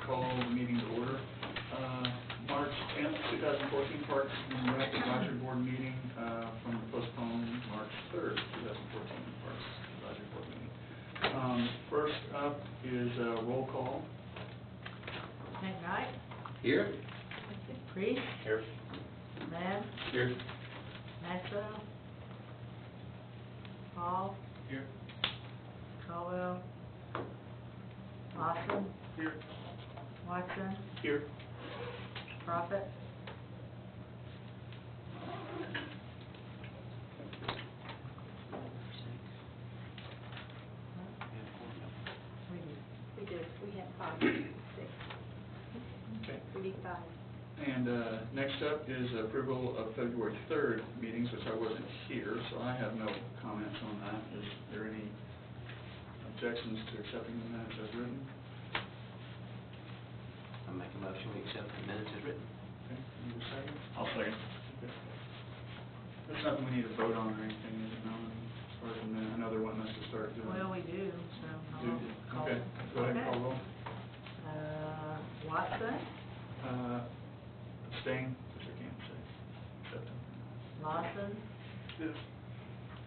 call the meeting to order. March 10th, 2014 Parks and Rec Advisory Board meeting from the postponed March 3rd, 2014 Parks Advisory Board meeting. First up is roll call. McKnight. Here. Priest. Here. Mann. Here. Maxwell. Hall. Here. Caldwell. Lawson. Here. Watson. Here. Prophet. We did. We had 5, 6. Okay. We need 5. And next up is approval of February 3rd meetings, which I wasn't here, so I have no comments on that. Is there any objections to accepting the minutes as written? I'll make a motion we accept the minutes as written. Okay, need a second? I'll second. Okay. There's nothing we need to vote on or anything, is it, no? As far as the minute, I know they're wanting us to start doing. Well, we do, so Do- I'll call. Okay, go ahead and call roll. Watson. Abstain, which I can't say. Except Lawson. Yes.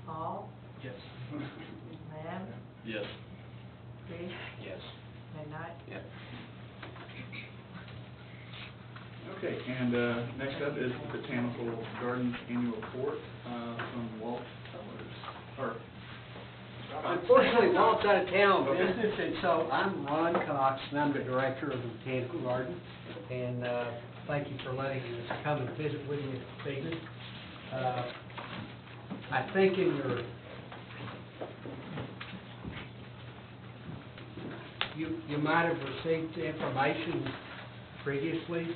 Hall. Yes. Mann. Yes. Priest. Yes. McKnight. Yep. Okay, and next up is the Botanical Gardens Annual Report from Walt Tellers. Or, Unfortunately, Walt's out of town Okay. business, and so I'm Ron Cox, and I'm the director of the Botanical Garden. And thank you for letting us come and visit with you this evening. I think in your, you might have received information previously.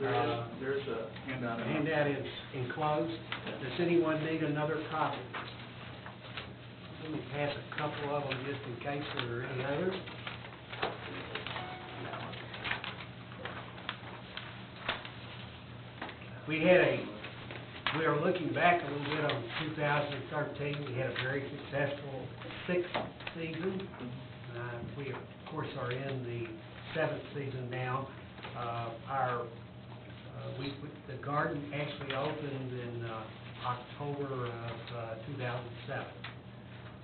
there's a handout. The handout is enclosed. Does anyone need another copy? Let me pass a couple of them just in case there are any others. We are looking back a little bit on 2013. We had a very successful 6th season. We, of course, are in the 7th season now. The garden actually opened in October of 2007,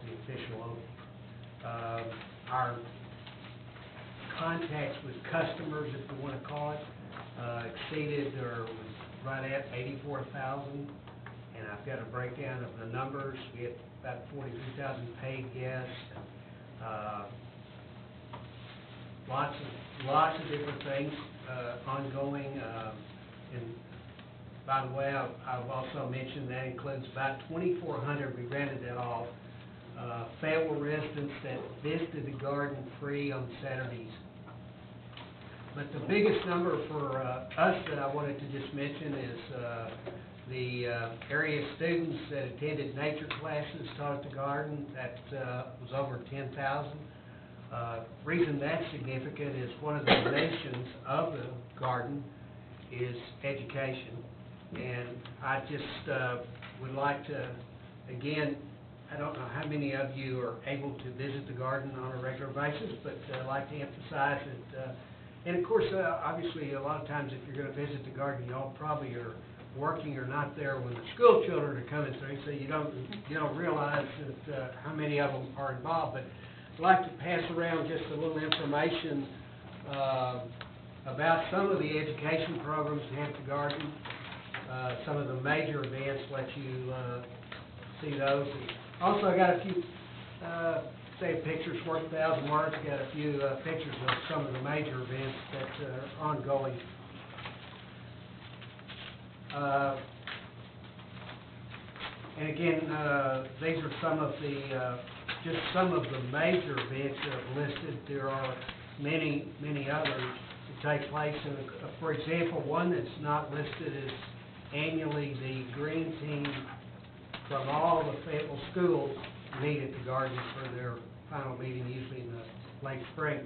the official opening. Our contacts with customers, if you want to call it, exceeded or was right at 84,000, and I've got a breakdown of the numbers. We had about 42,000 paid guests. Lots of different things ongoing. And by the way, I've also mentioned that includes about 2,400. We rented that off. Fayetteville residents that visited the garden free on Saturdays. But the biggest number for us that I wanted to just mention is the area students that attended nature classes taught at the garden. That was over 10,000. Reason that's significant is one of the missions of the garden is education. And I just would like to, again, I don't know how many of you are able to visit the garden on a regular basis, but I'd like to emphasize that, and of course, obviously, a lot of times if you're going to visit the garden, you all probably are working or not there when the school children are coming through, so you don't realize that how many of them are involved. But I'd like to pass around just a little information about some of the education programs at the garden, some of the major events, let you see those. And also, I got a few, say a picture's worth 1,000 words. Got a few pictures of some of the major events that are ongoing. And again, these are some of the, just some of the major events that I've listed. There are many others that take place. And for example, one that's not listed is annually the green team from all the Fayetteville schools meet at the garden for their final meeting, usually in the late spring.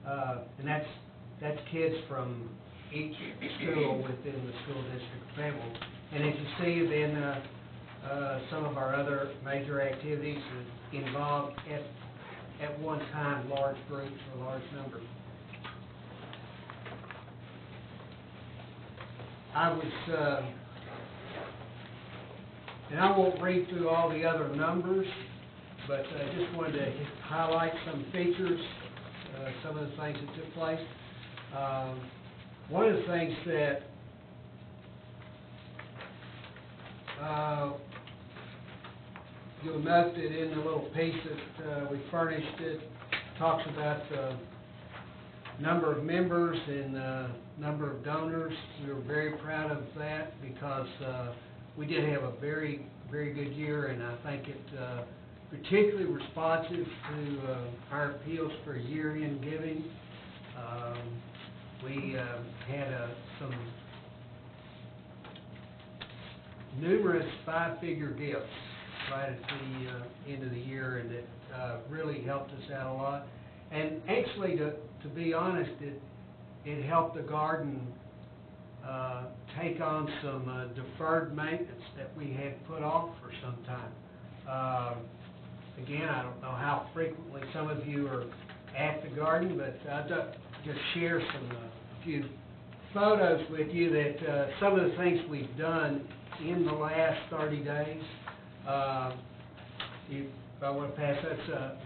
And that's kids from each school within the school district of Fayetteville. And as you see, then some of our other major activities involve at one time large groups or large numbers. I was, and I won't read through all the other numbers, but I just wanted to highlight some features, some of the things that took place. One of the things that you'll note that in the little piece that we furnished, it talks about the number of members and number of donors. We were very proud of that because we did have a very, very good year, and I think it particularly responsive to our appeals for year-end giving. We had some numerous five-figure gifts right at the end of the year, and it really helped us out a lot. And actually, to be honest, it helped the garden take on some deferred maintenance that we had put off for some time. Again, I don't know how frequently some of you are at the garden, but I'll just share a few photos with you that some of the things we've done in the last 30 days. If I want to pass that,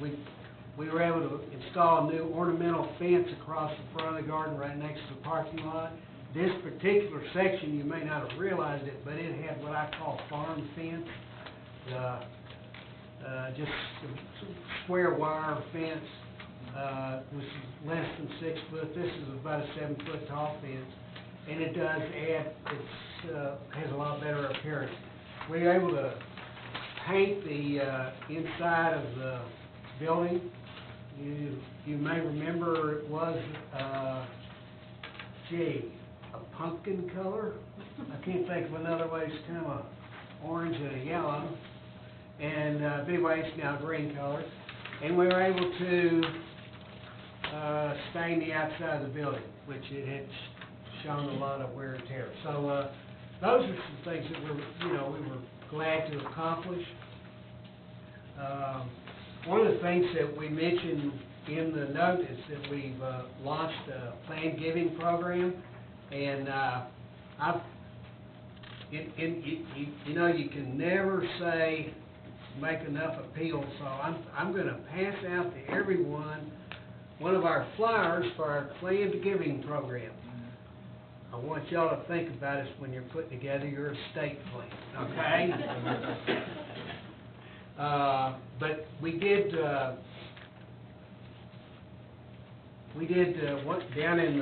we were able to install a new ornamental fence across the front of the garden right next to the parking lot. This particular section, you may not have realized it, but it had what I call farm fence. Just some square wire fence. It was less than 6 foot. This is about a 7 foot tall fence, and it does add. Has a lot better appearance. We were able to paint the inside of the building. You may remember it was a pumpkin color. I can't think of another way. It's kind of a orange and a yellow. And anyway, it's now green color. And we were able to stain the outside of the building, which it had shown a lot of wear and tear. So those are some things that we were glad to accomplish. One of the things that we mentioned in the note is that we've launched a planned giving program, and you can never say make enough appeals, so I'm going to pass out to everyone one of our flyers for our planned giving program. I want y'all to think about this when you're putting together your estate plan, okay? But we did what down in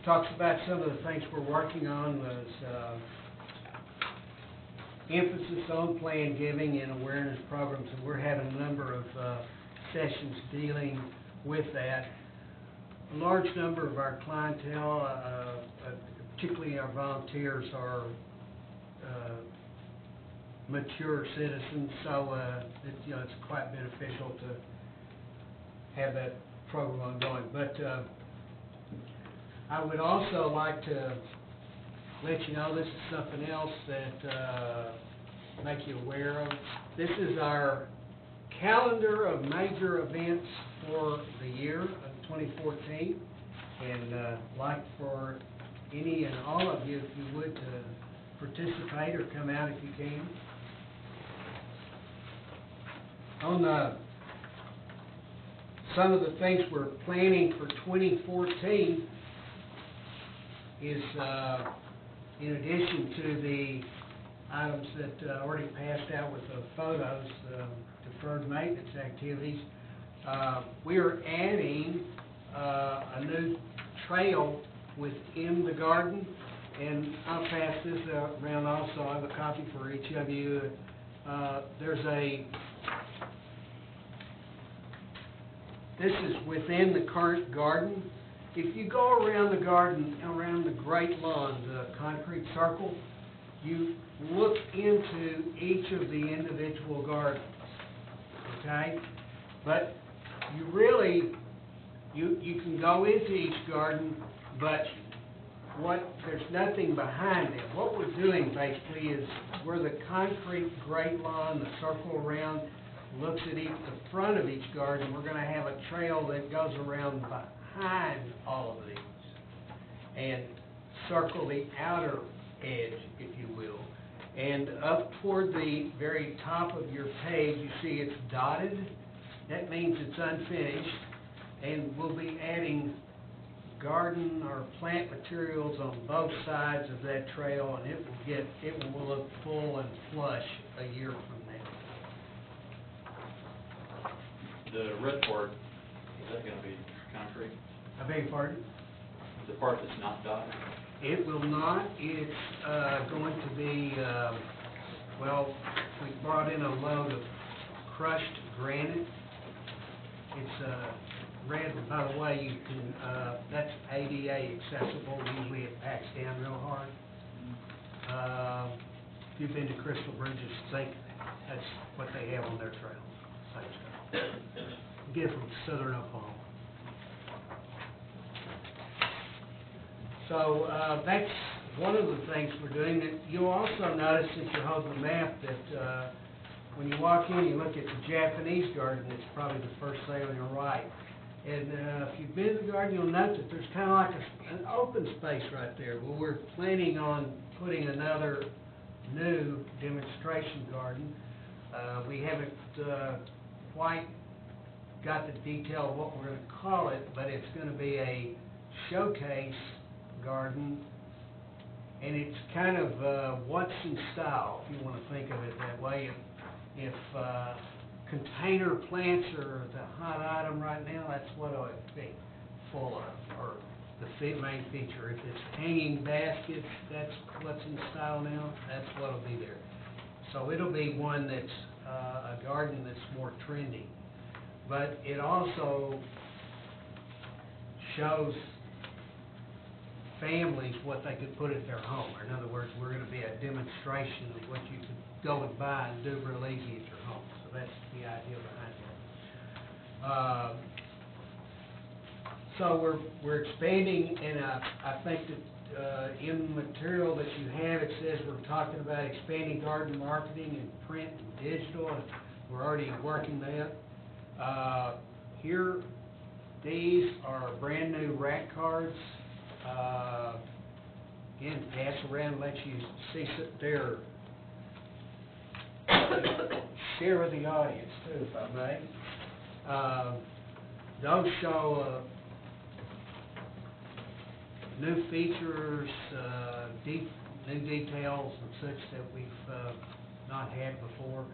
talks about some of the things we're working on was emphasis on planned giving and awareness programs, and we're having a number of sessions dealing with that. A large number of our clientele, particularly our volunteers, are mature citizens, so it's quite beneficial to have that program ongoing. But I would also like to let you know this is something else that make you aware of. This is our calendar of major events for the year of 2014, and like for any and all of you, if you would, to participate or come out if you can. On some of the things we're planning for 2014 is, in addition to the items that already passed out with the photos, deferred maintenance activities, we are adding a new trail within the garden, and I'll pass this around also. I have a copy for each of you. This is within the current garden. If you go around the garden, around the great lawn, the concrete circle, you look into each of the individual gardens, okay? But you really, you can go into each garden, but there's nothing behind it. What we're doing basically is where the concrete great lawn, the circle around, looks at the front of each garden, we're going to have a trail that goes around behind all of these. And circle the outer edge, if you will. And up toward the very top of your page, you see it's dotted. That means it's unfinished, and we'll be adding garden or plant materials on both sides of that trail, and it will look full and flush a year from now. The red part, is that gonna be concrete? I beg your pardon? The part that's not dotted? It will not. It's going to be, well, we brought in a load of crushed granite. It's red, and by the way, you can, that's ADA accessible. Usually it packs down real hard. If you've been to Crystal Bridges, that's what they have on their trail. Same stuff. You get it from southern Oklahoma. So that's one of the things we're doing. That you'll also notice, since you're holding the map, that when you walk in, you look at the Japanese garden. It's probably the first thing on your right. And if you've been to the garden, you'll note that there's kind of like an open space right there. Well, we're planning on putting another new demonstration garden. We haven't quite got the detail of what we're going to call it, but it's going to be a showcase garden, and it's kind of Watson style, if you want to think of it that way. If container plants are the hot item right now, that's what it'll be full of, or the main feature. If it's hanging baskets, that's what's in style now, that's what'll be there. So it'll be one that's a garden that's more trendy. But it also shows families what they could put at their home. Or in other words, we're going to be a demonstration of what you could go and buy and do real easy at your home. So that's the idea behind it. So we're expanding, and I think that in the material that you have, it says we're talking about expanding garden marketing in print and digital, and we're already working that. Here, these are brand new rack cards. Again, pass around, let you see their share with the audience too, if I may. Those show new features, new details and such that we've not had before.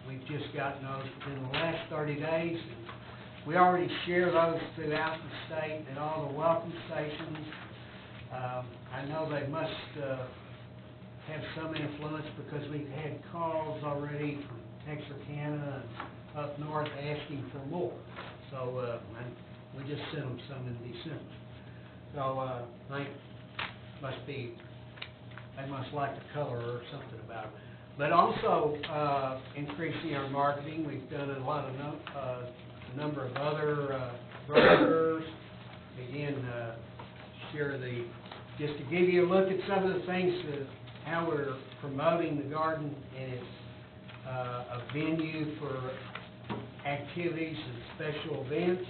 We've just gotten those within the last 30 days. We already share those throughout the state at all the welcome stations. I know they must have some influence because we've had calls already from Texarkana and up north asking for more. So and we just sent them some in December. So they must like the color or something about it. But also increasing our marketing. We've done a lot of number of other brochures. Again, just to give you a look at some of the things, how we're promoting the garden, and it's a venue for activities and special events.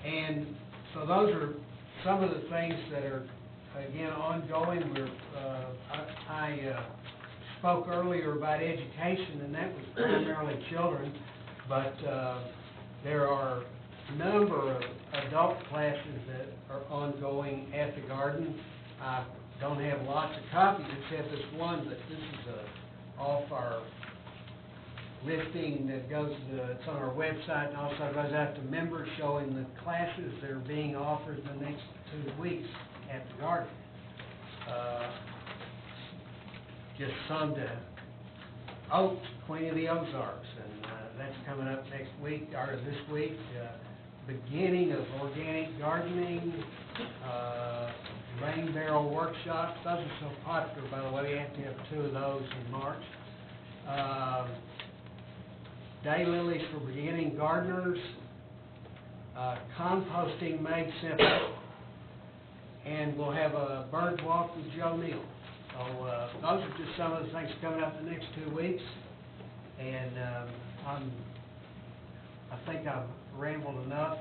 And so those are some of the things that are, again, ongoing. I spoke earlier about education, and that was primarily children, but there are a number of adult classes that are ongoing at the garden. I don't have lots of copies except this one, but this is off our listing that goes to, it's on our website, and also goes out to members showing the classes that are being offered in the next 2 weeks at the garden. Just some to Queen of the Ozarks, and that's coming up next week, or this week. Beginning of organic gardening, rain barrel workshops. Those are so popular, by the way. We have to have 2 of those in March. Daylilies for beginning gardeners, composting made simple, and we'll have a bird walk with Joe Neal. So, those are just some of the things coming up the next 2 weeks. And, I think I've rambled enough.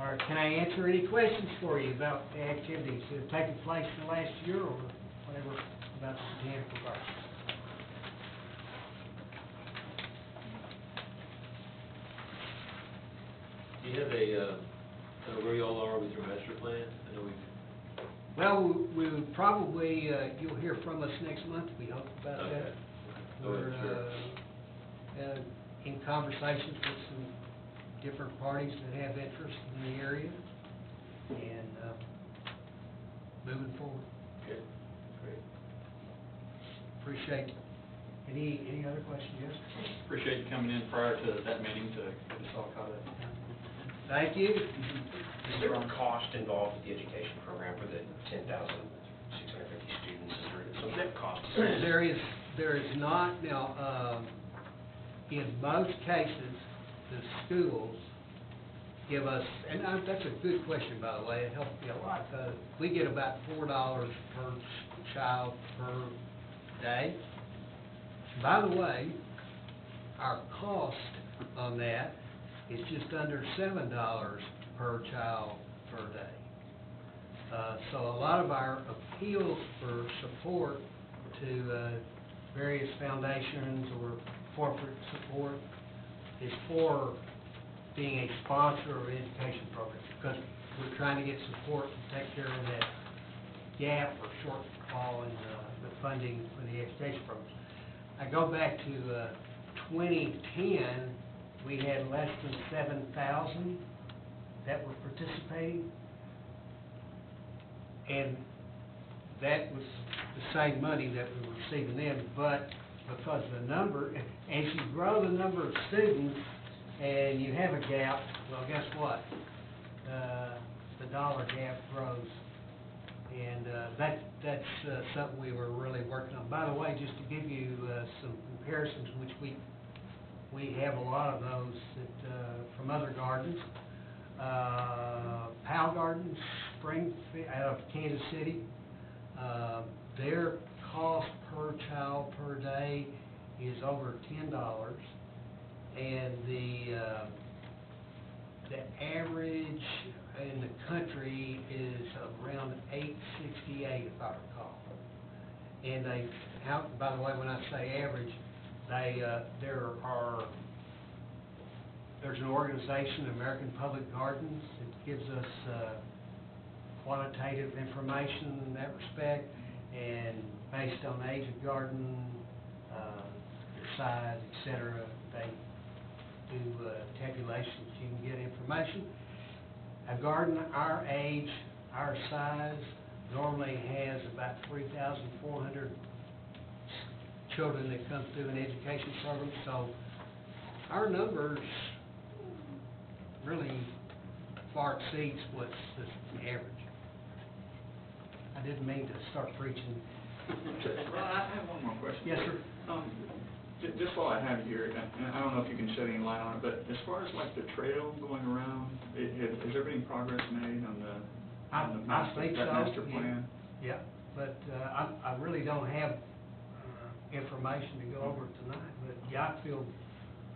Or can I answer any questions for you about the activities that have taken place in the last year or whatever about the botanical gardens? Do you have where y'all are with your master plan? I know we've, Well, we'll probably, you'll hear from us next month, we hope about that. Okay. We're, Sure. In conversations with some different parties that have interest in the area, and, moving forward. okay, great. Appreciate, any other questions, yes? Appreciate you coming in prior to that meeting to get us all caught up. Thank you. Is there a cost involved with the education program for the 10,650 students? Is there some net cost? There is not, now, in most cases, the schools give us, and that's a good question, by the way, it helped me a lot, we get about $4 per child per day. By the way, our cost on that is just under $7 per child per day. So a lot of our appeals for support to various foundations or corporate support is for being a sponsor of education programs, because we're trying to get support to take care of that gap or shortfall in the funding for the education programs. I go back to 2010, we had less than 7,000 that were participating, and that was the same money that we were receiving then, but because the number, as you grow the number of students and you have a gap, well, guess what? The dollar gap grows, and that's something we were really working on. By the way, just to give you some comparisons, which we have a lot of those that, from other gardens. Powell Gardens, Springfield, out of Kansas City, their cost per child per day is over $10, and the average in the country is around $8.68, if I recall. And by the way, when I say average, there's an organization, American Public Gardens, that gives us quantitative information in that respect, and based on the age of garden, their size, etc., they do tabulations. You can get information. A garden our age, our size, normally has about 3,400 children that come through an education program, so our numbers really far exceeds what's the average. I didn't mean to start preaching. Well, I have one more question. Yes, sir. Just while I have you here, and I don't know if you can shed any light on it, but as far as like the trail going around, has there been any progress made on the master plan? Yeah, but I really don't have information to go over tonight, but yeah, I feel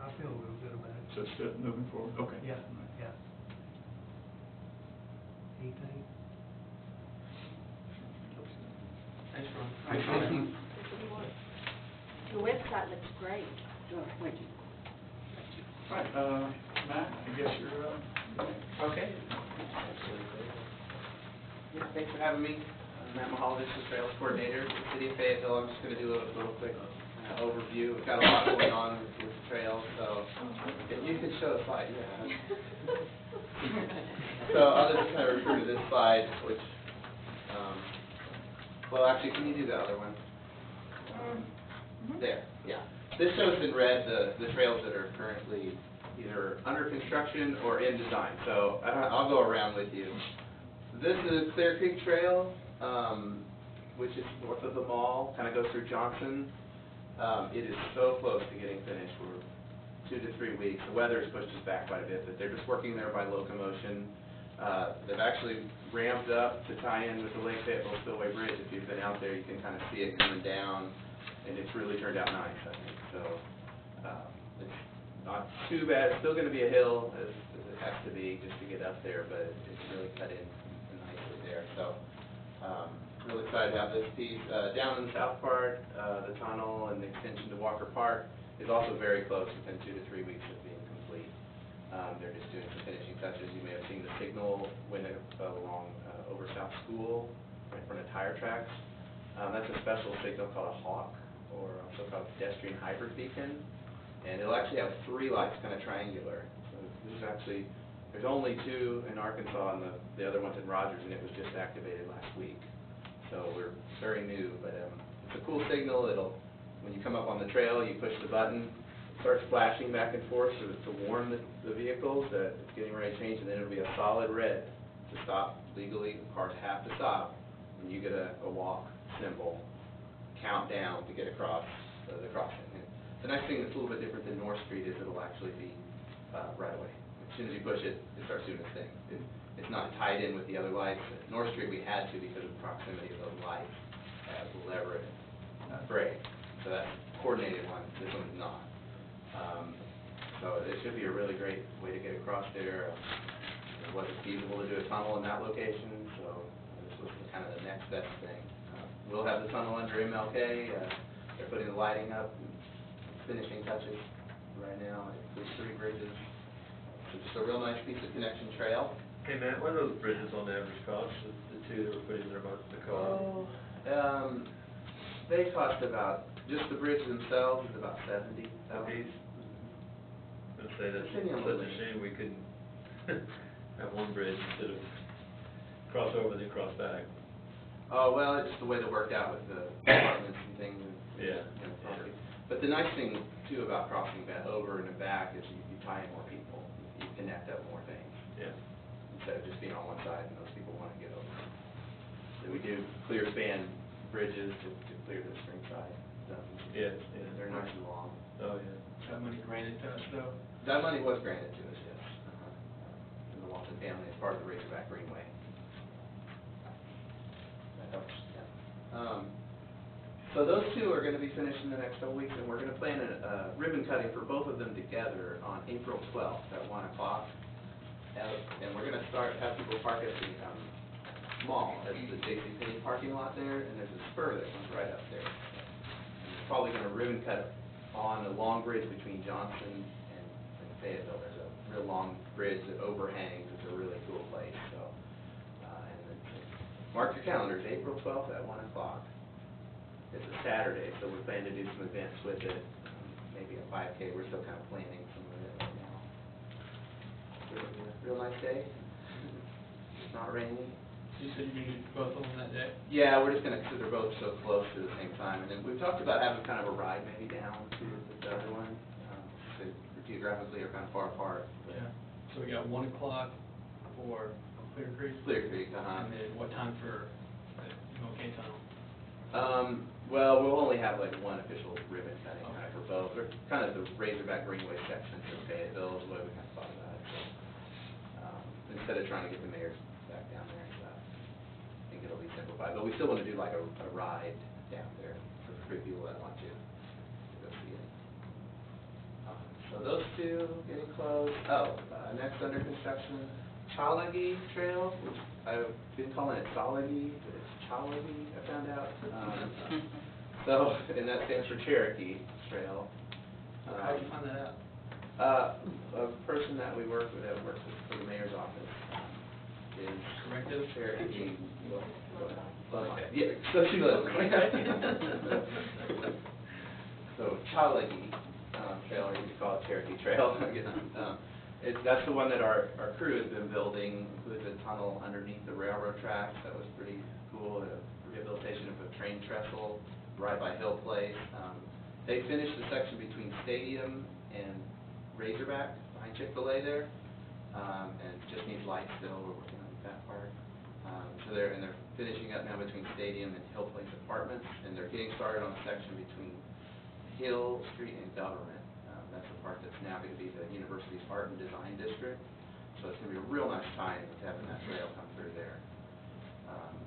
a little good about it. So it's still moving forward? Okay. Yeah, yeah. Anything? Thanks, Ron. Thank you. Your website looks great. Thank you. All right, Matt, I guess you're Okay. Yeah, thanks for having me. I'm Matt Mahal, this is Trails Coordinator with the City of Fayetteville. I'm just going to do a little quick overview. We've got a lot going on with the trails, so you can show the slide, yeah. So I'll just kind of refer to this slide, which, well, actually, can you do the other one? There, yeah. This shows in red the trails that are currently either under construction or in design. So I'll go around with you. This is Clear Creek Trail, which is north of the mall, kind of goes through Johnson. It is so close to getting finished. We're 2 to 3 weeks. The weather has pushed us back quite a bit, but they're just working there by locomotion. They've actually ramped up to tie in with the Lake Fayetteville Spillway Bridge. If you've been out there, you can kind of see it coming down, and it's really turned out nice, I think. So, it's not too bad. It's still gonna be a hill, as it has to be, just to get up there, but it's really cut in nicely there. So, really excited to have this piece. Down in the south part, the tunnel and the extension to Walker Park is also very close, within 2 to 3 weeks of being complete. They're just doing some finishing touches. You may have seen the signal went along over South School, right in front of tire tracks. That's a special signal called a hawk, or also called pedestrian hybrid beacon. And it'll actually have 3 lights, kind of triangular. So this is actually, there's only 2 in Arkansas, and the other one's in Rogers, and it was just activated last week. So we're very new, but it's a cool signal. When you come up on the trail, you push the button, it starts flashing back and forth to warn the vehicles that it's getting ready to change, and then it'll be a solid red to stop legally. Cars have to stop, and you get a walk symbol, countdown to get across the crossing. And the nice thing that's a little bit different than North Street is it'll actually be right away. As soon as you push it, it starts doing its thing. It's not tied in with the other lights. At North Street we had to because of the proximity of those lights as the lever and brake. So that's a coordinated one. This one is not. So it should be a really great way to get across there. It wasn't feasible to do a tunnel in that location, so this was kind of the next best thing. We'll have the tunnel under MLK. They're putting the lighting up, and finishing touches right now. It includes 3 bridges. It's just a real nice piece of connection trail. Hey, Matt, what are those bridges on average cost, the 2 that were put in there about the cost? They cost about, just the bridge themselves is about $70,000. I'd say that's Depending on such the a length. shame we couldn't have one bridge instead of cross over then cross back. Oh, well, it's just the way that worked out with the apartments and things. And, Yeah. you know, property. But the nice thing, too, about crossing that over and back is you tie in more people. You connect up more things. Yeah. Instead of just being on one side and those people want to get over. So we do clear span bridges to clear the spring side. Yeah. They're nice and long. Oh, yeah. That money granted to us, though? That money was granted to us, yes. And the Walton family as part of the Razorback Greenway. That helps, yeah. So those 2 are going to be finished in the next couple weeks, and we're going to plan a ribbon cutting for both of them together on April 12th at 1 o'clock. And we're going to have people park at the mall, at the JCPenney parking lot there, and there's a spur that comes right up there. And we're probably going to ribbon cut on the long bridge between Johnson and Fayetteville. There's a real long bridge that overhangs. It's a really cool place. So, and then mark your calendars, April 12th at 1 o'clock. It's a Saturday, so we're planning to do some events with it, maybe a 5K. We're still kind of planning some of it right now. It'll be a real nice day. It's not raining. You said you're gonna do both of them that day? Yeah, we're just gonna, because they're both so close to the same time. And then we've talked about having kind of a ride maybe down to the other one. They geographically are kind of far apart. but- Yeah. So we got 1 o'clock for Clear Creek? Clear Creek, And then what time for the MLK tunnel? Well, we'll only have like one official ribbon cutting kind of for both. They're kind of the Razorback Greenway section for Fayetteville is the way we kind of thought about it. So, instead of trying to get the mayors back down there, I think it'll be simplified. But we still want to do like a ride down there for the free people that want to go see it. So those 2 getting close. Next under construction, Chalagi Trail, which I've been calling it Solagi, but it's Chalagi, I found out. And that stands for Cherokee Trail. How'd you find that out? A person that we work with, that works for the mayor's office, is Corrective? Cherokee. Okay. Yeah, so she lives. So Chalagi Trail, or you could call it Cherokee Trail, I guess. That's the one that our crew has been building, includes a tunnel underneath the railroad tracks. That was pretty cool, a rehabilitation of a train trestle right by Hill Place. They finished the section between Stadium and Razorback, behind Chick-fil-A there, and just needs light still. We're working on that part. So they're finishing up now between Stadium and Hill Place Apartments, and they're getting started on a section between Hill Street and Government. That's the part that's now going to be the university's Art and Design District. So it's gonna be a real nice time having that trail come through there.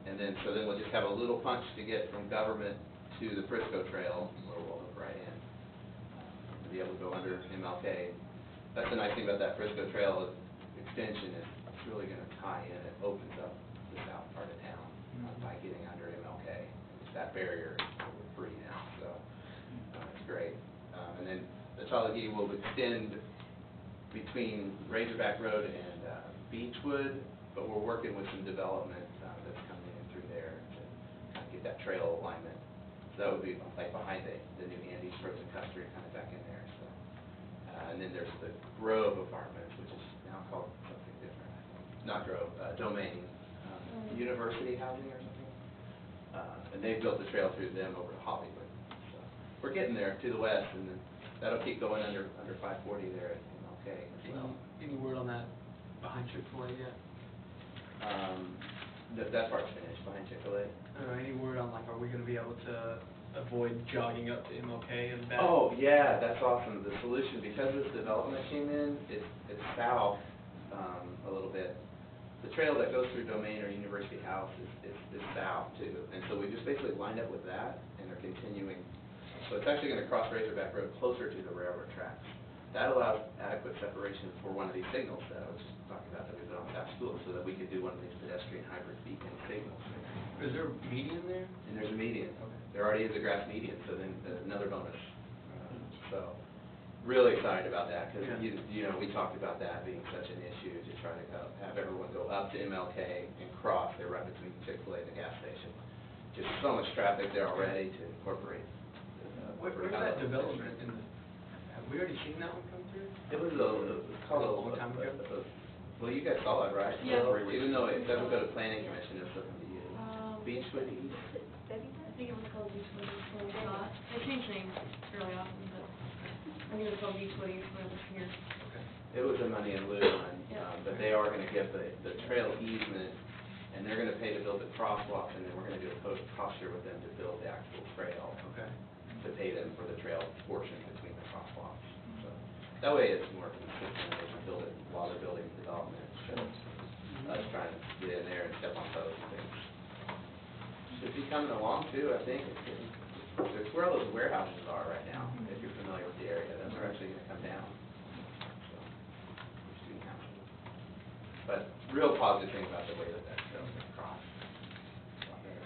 And then, so then we'll just have a little punch to get from Government to the Frisco Trail, where we'll hook right in, to be able to go under MLK. That's the nice thing about that Frisco Trail extension, is it's really gonna tie in, it opens up the south part of town by getting under MLK. That barrier is free now, so it's great. And then the Tuolumne will extend between Razorback Road and Beechwood, but we're working with some development that's coming in through there to kind of get that trail alignment. So that would be like behind the new Andy's Frozen Custard, kind of back in there. So, and then there's the Grove Apartments, which is now called something different. Not Grove, Domain, University Housing or something. And they've built the trail through them over to Hollywood. So we're getting there to the west, and then that'll keep going under 540 there at MLK as well. Any word on that behind Chick-fil-A yet? That part's finished behind Chick-fil-A. Any word on, like, are we gonna be able to avoid jogging up to MLK and back? Oh, yeah, that's awesome. The solution, because this development came in, it's south a little bit. The trail that goes through Domain or University House is south too. And so we just basically lined up with that and are continuing. So it's actually gonna cross Razorback Road closer to the railroad tracks. That allows adequate separation for one of these signals that I was just talking about that we put on staff school, so that we could do one of these pedestrian hybrid beacon signals. Is there a median there? And there's a median. Okay. There already is a grass median, so then another bonus. So, really excited about that, because, Yeah. you know, we talked about that being such an issue, to try to have everyone go up to MLK and cross. They're right between Chick-fil-A and the gas station. Just so much traffic there already to incorporate. Where's that development in the, have we already seen that one come through? It was called A long time ago? well, you guys saw it, right? Yeah. Even though it doesn't go to planning commission, it's something to you. Beechwood East? I think it was called Beechwood East when it was not. They change names fairly often, but I think it was called Beechwood East when it was here. Okay. It was a money in lieu one, Yeah. but they are gonna give the trail easement, and they're gonna pay to build the crosswalks, and then we're gonna do a cost share with them to build the actual trail, Okay. to pay them for the trail portion between the crosswalks. So, that way it's more consistent, they can build it while they're building the development, so us trying to get in there and step on toes and things. Should be coming along too, I think. It's where all those warehouses are right now, if you're familiar with the area. Those are actually gonna come down. So, student housing. But real positive thing about the way that trail's gonna cross. It's a lot better.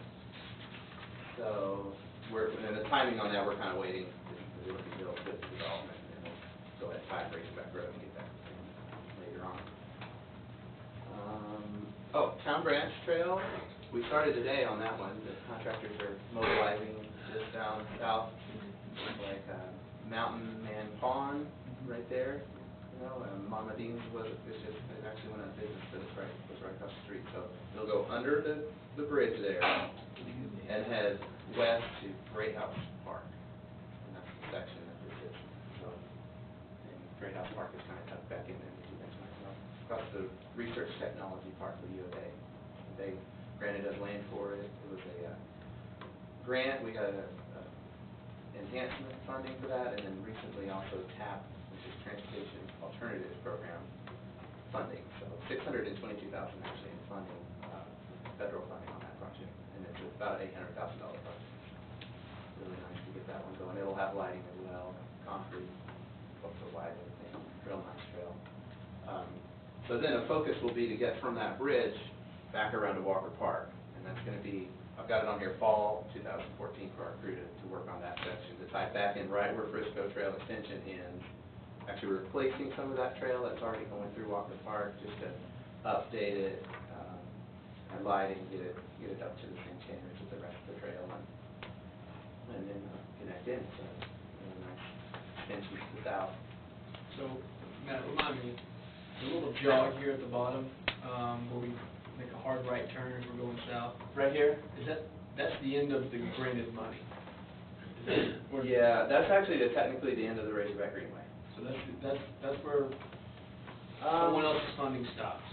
So, and the timing on that, we're kind of waiting to really build this development, and then we'll go ahead and find Razorback Road and get back to them later on. Town Branch Trail, we started today on that one. The contractors are mobilizing just down south, like Mountain Man Pond, right there. You know, Mama Dean's it actually went out of business, but it's right across the street. So it'll go under the bridge there and head west to Great House Park. And that's the section that this is. So, and Great House Park is kind of tucked back in there, as you mentioned, across the Research Technology Park of U of A. They granted us land for it. It was a grant. We got a enhancement funding for that, and then recently also TAP, which is Transportation Alternatives Program funding. So $622,000 actually in funding, federal funding on that project, and it's about an $800,000 project. Really nice to get that one going. It'll have lighting as well, concrete, foot wide, everything. Real nice trail. So then a focus will be to get from that bridge back around to Walker Park, and that's going to be, I've got it on here, fall 2014 for our crew to work on that section, to tie back in right where Frisco Trail Extension ends, actually replacing some of that trail that's already going through Walker Park, just to update it, and lighting, get it up to the same standards as the rest of the trail, and then connect in, so really nice extension to the south. So, Matt, remind me, the little jog here at the bottom, where we make a hard right turn if we're going south. Right here? Is that's the end of the granted money? Yeah, that's actually technically the end of the Razorback Greenway. So that's where someone else's funding stops?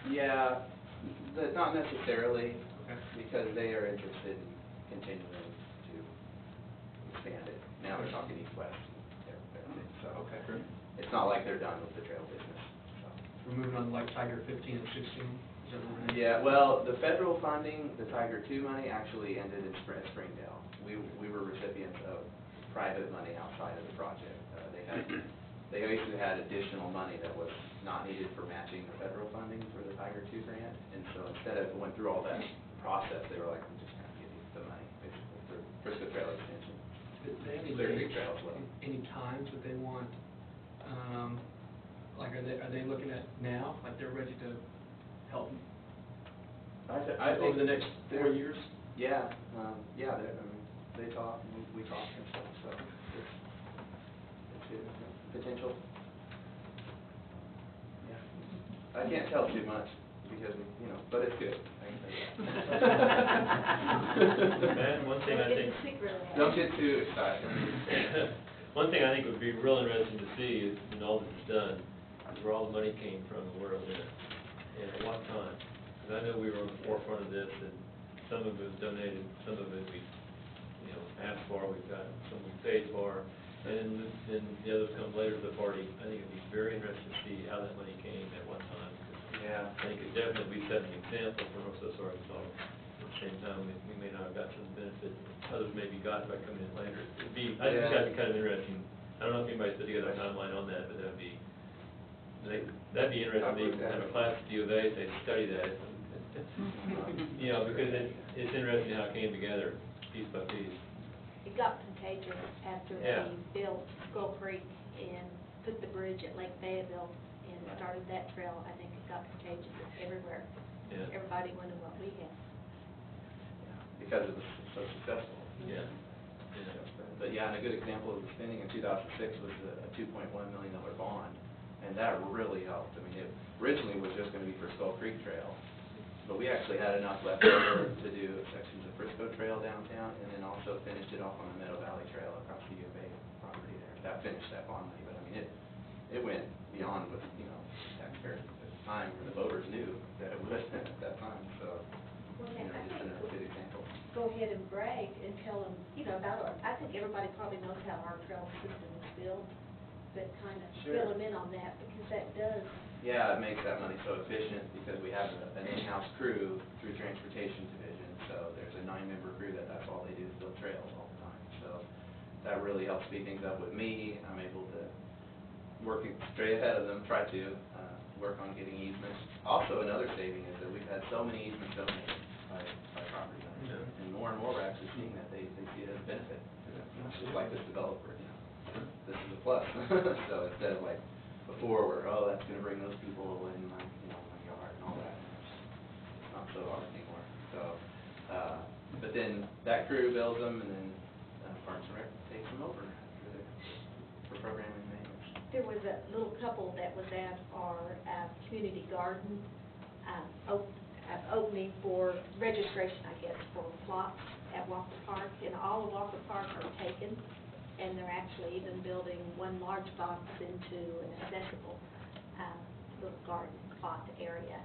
Yeah, not necessarily, Okay. because they are interested in continuing to expand it. Now they're talking east-west, so Okay, great. it's not like they're done with the trail business. So. we're moving on to like Tiger 15 and 16? Is that what we're doing? Yeah, well, the federal funding, the Tiger II money actually ended in Springdale. We were recipients of private money outside of the project. They basically had additional money that was not needed for matching the federal funding for the Tiger II grant, and so instead of going through all that process, they were like, we're just gonna give you the money, basically, for Frisco Trail extension. Do they have any Clear Creek dates, Trail as well. any times that they want, like, are they looking at now, like they're ready to help I think over the next 4 years? Yeah, yeah, they talk, and we talk and stuff, so it's good, potential. Yeah. I can't tell too much because, but it's good. I can tell you that. Man, one thing I think, It's a secret. Don't get too excited. one thing I think would be real interesting to see is, when all this is done, is where all the money came from and where it went, and at what time. Because I know we were on the forefront of this, and some of it was donated, some of it we, asked for, we've got, some we paid for, and then the others come later to the party. I think it'd be very interesting to see how that money came at what time. 'Cause Yeah. I think it definitely set an example for North South Arkansas. At the same time, we may not have got some benefit others maybe got by coming in later. It'd be, I think that'd be kind of interesting. I don't know if anybody's put together a timeline on that, but that'd be interesting to even have a class at U of A, they study that. Because it's interesting how it came together, piece by piece. It got contagious after Yeah. they built Skull Creek and put the bridge at Lake Fayetteville and started that trail. I think it got contagious everywhere. Yeah. Everybody wanted what we had. Because it was so successful. Yeah. But yeah, and a good example of the spending in 2006 was a $2.1 million bond, and that really helped. I mean, it originally was just going to be for Skull Creek Trail, but we actually had enough left over to do sections of Frisco Trail downtown, and then also finished it off on the Meadow Valley Trail across the U of A property there. That finished that bond money, but I mean, it went beyond what, taxpayers at the time, or the voters knew that it would at that time, so, Well, just a good example. Go ahead and brag and tell them, about our, I think everybody probably knows how our trail system is built, but kind of Sure. fill them in on that, because that does. Yeah, it makes that money so efficient because we have an in-house crew through Transportation Division. So there's a 9-member crew that's all they do is build trails all the time. So that really helps speed things up with me. I'm able to work straight ahead of them, try to work on getting easements. Also, another saving is that we've had so many easements donated by property owners. Yeah. And more we're actually seeing that they see it as a benefit. Just like this developer, this is a plus. So instead of like, before where, that's gonna bring those people in my, my yard and all that. It's not so hard anymore. So, but then that crew builds them, and then Parks and Rec takes them over for programming and maintenance. There was a little couple that was at our community garden opening for registration, I guess, for plots at Walker Park, and all of Walker Park are taken, and they're actually even building one large box into an accessible little garden plot area.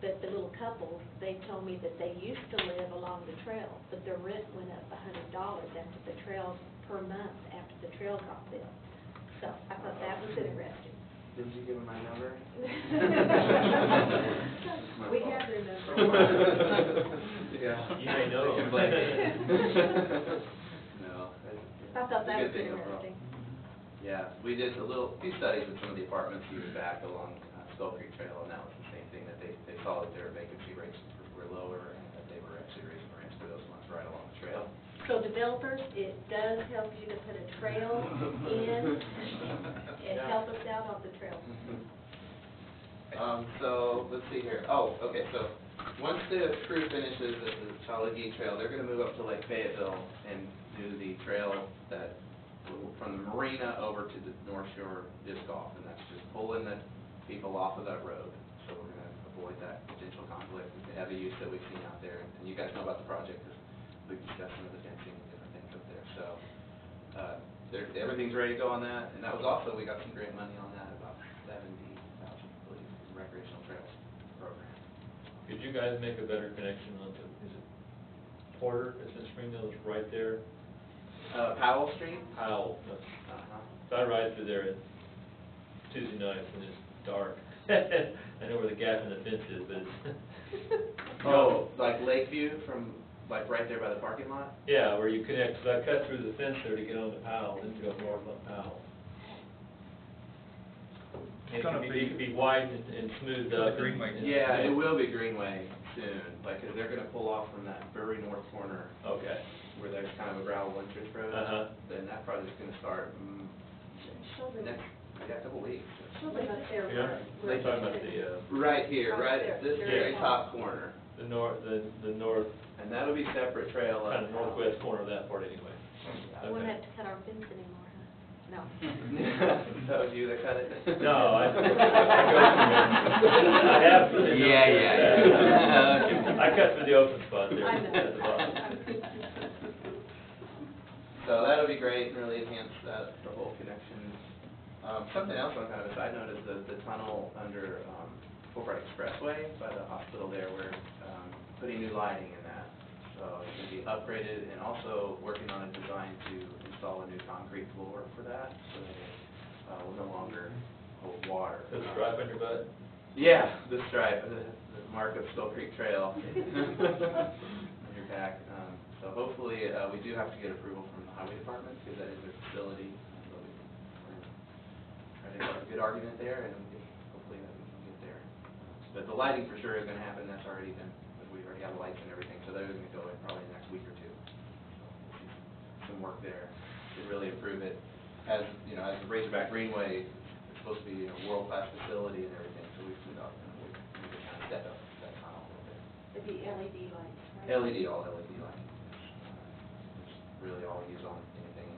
But the little couple, they told me that they used to live along the trail, but their rent went up $100 after the trail, per month after the trail got built. So I thought that was interesting. Didn't you give them my number? We have their number. Yeah. You may know. They can blame it. No. I thought that was It's a good thing overall. interesting. Yeah, we did a few studies with some of the apartments years back along Skull Creek Trail, and that was the same thing, that they saw that their vacancy rates were lower, and that they were actually raising rents for those ones right along the trail. So developers, it does help you to put a trail in and help us out on the trail. So, let's see here. Oh, okay, so, once the crew finishes at the Challaghee Trail, they're gonna move up to Lake Fayetteville and do the trail that, from the marina over to the North Shore disc golf, and that's just pulling the people off of that road. So we're gonna avoid that potential conflict with the heavy use that we've seen out there, and you guys know about the project, because we've discussed some of the fencing and different things up there. So, everything's ready to go on that, and that was also, we got some grant money on that, about $70,000, I believe, from Recreational Trails Program. Could you guys make a better connection on the, is it Porter, it's in Springdale, it's right there? Powell Street? Powell, that's, Uh-huh. so I ride through there at Tuesday nights when it's dark, I know where the gap in the fence is, but it's. Oh, like Lakeview from, like right there by the parking lot? Yeah, where you connect, 'cause I cut through the fence there to get on to Powell, then to go north on Powell. It could be widened and smoothed up. Yeah, it will be Greenway soon, like, 'cause they're gonna pull off from that very north corner Okay. where there's kind of a gravel one-church road. Uh-huh. Then that project's gonna start, next, couple weeks. She'll live up there. Yeah, where- they're talking about the, Right here, Right right there, at this very very top. top corner. the north, And that'll be separate trail up. kind of northwest corner of that part anyway. We won't Okay. have to cut our fence anymore, huh? No. That was you that cut it? No, I go through it. I have. Yeah. I cut through the open spot there I know. at the bottom. So that'll be great and really enhance that, the whole connection. Something else on kind of a side note is the tunnel under Fulbright Expressway by the hospital there. We're putting new lighting in that. So it's going to be upgraded and also working on a design to install a new concrete floor for that so that it will no longer hold water. The stripe on your butt? Yeah, the stripe, the mark of Skull Creek Trail on your back. So hopefully, we do have to get approval from the highway department because that is their facility. So we're trying to have a good argument there, and hopefully that we can get there. But the lighting for sure is going to happen. That's already been, we already have the lights and everything, so those are going to go in probably the next week or two. So we'll see some work there to really improve it. As you know, as the Razorback Greenway, it's supposed to be a world-class facility and everything. So we've kind of step up that tunnel a little bit. It'd be LED lights, right? LED, all LED lighting. It's really all we use on anything.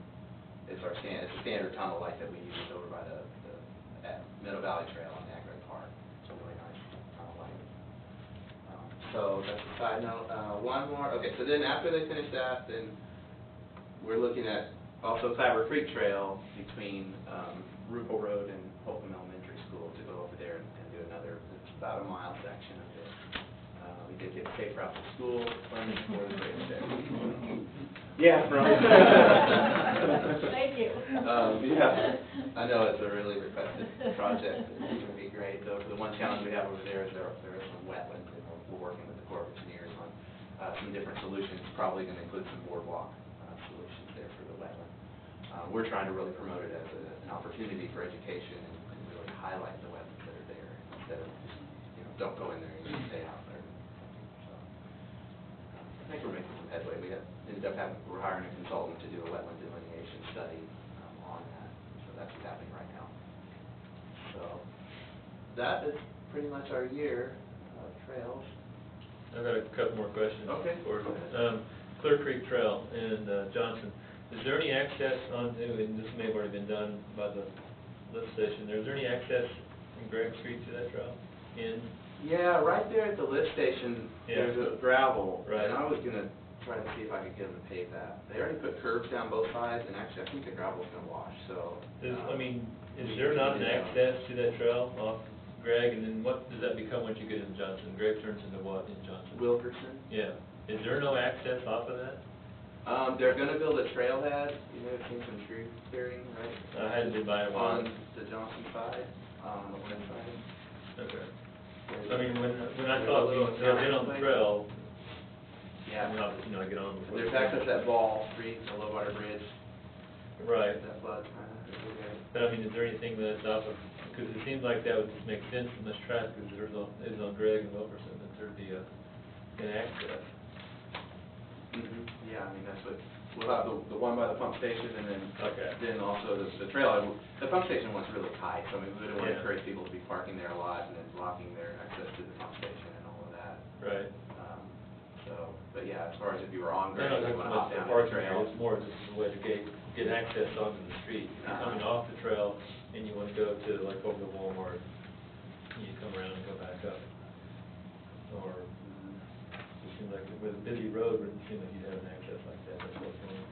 It's it's a standard tunnel light that we use over by the Meadow Valley Trail in Agron Park. It's a really nice tunnel light. So that's a side note. One more. Okay, so then after they finish that, then we're looking at also Clabber Creek Trail between Rupel Road and Holcomb Elementary School to go over there and do another, it's about a mile section of it. We did get safe route to school, funding for the bridge there. Yeah, from. Thank you. Yeah, I know it's a really requested project. It's going to be great. Though, the one challenge we have over there is there is some wetlands, and we're working with the Corps of Engineers on some different solutions. Probably going to include some boardwalk solutions there for the wetland. We're trying to really promote it as an opportunity for education and really highlight the wetlands that are there instead of just, don't go in there and just stay out there. So, I think we're making some headway. We're hiring a consultant to do a wetland delineation study on that. So that's what's happening right now. So that is pretty much our year of trails. I've got a couple more questions. Okay. For Clear Creek Trail in Johnson. Is there any access onto, and this may have already been done by the lift station, is there any access from Greg Street to that trail? Yeah, right there at the lift station, Yeah. there's a gravel. Right. And I was going to try to see if I could get them to pave that. They already put curbs down both sides, and actually I think the gravel's going to wash, so. Is there not an access to that trail off Greg, and then what does that become once you get into Johnson? Greg turns into what in Johnson? Wilkerson. Yeah. Is there no access off of that? They're going to build a trailhead. You may have seen some tree clearing, right? I hadn't been by in a while. On the Johnson side, on the west side. Okay. I mean, when I thought, I've been on the trail, Yeah. I get on before. There's access at Ball Street, the low water bridge, Right. that flood kind of. But I mean, is there anything that's off of, because it seems like that would just make sense from this traffic, because is on Greg and Wilkerson, that there'd be an access. Yeah, I mean, that's what, we'll have the one by the pump station, and Okay. then also the trail. The pump station one's really tight, so I mean, we don't want to Yeah. encourage people to be parking there a lot and then blocking their access to the pump station and all of that. Right. But yeah, as far as if you were on No, Greg, no, you that's want to not hop the down the parking trail. area, it's more just a way to get access onto the street. If you're coming off the trail and you want to go to, like, over to Walmart, you come around and go back up. Or, it seems like with a busy road, it doesn't seem like you'd have an access like that, that's what's going on.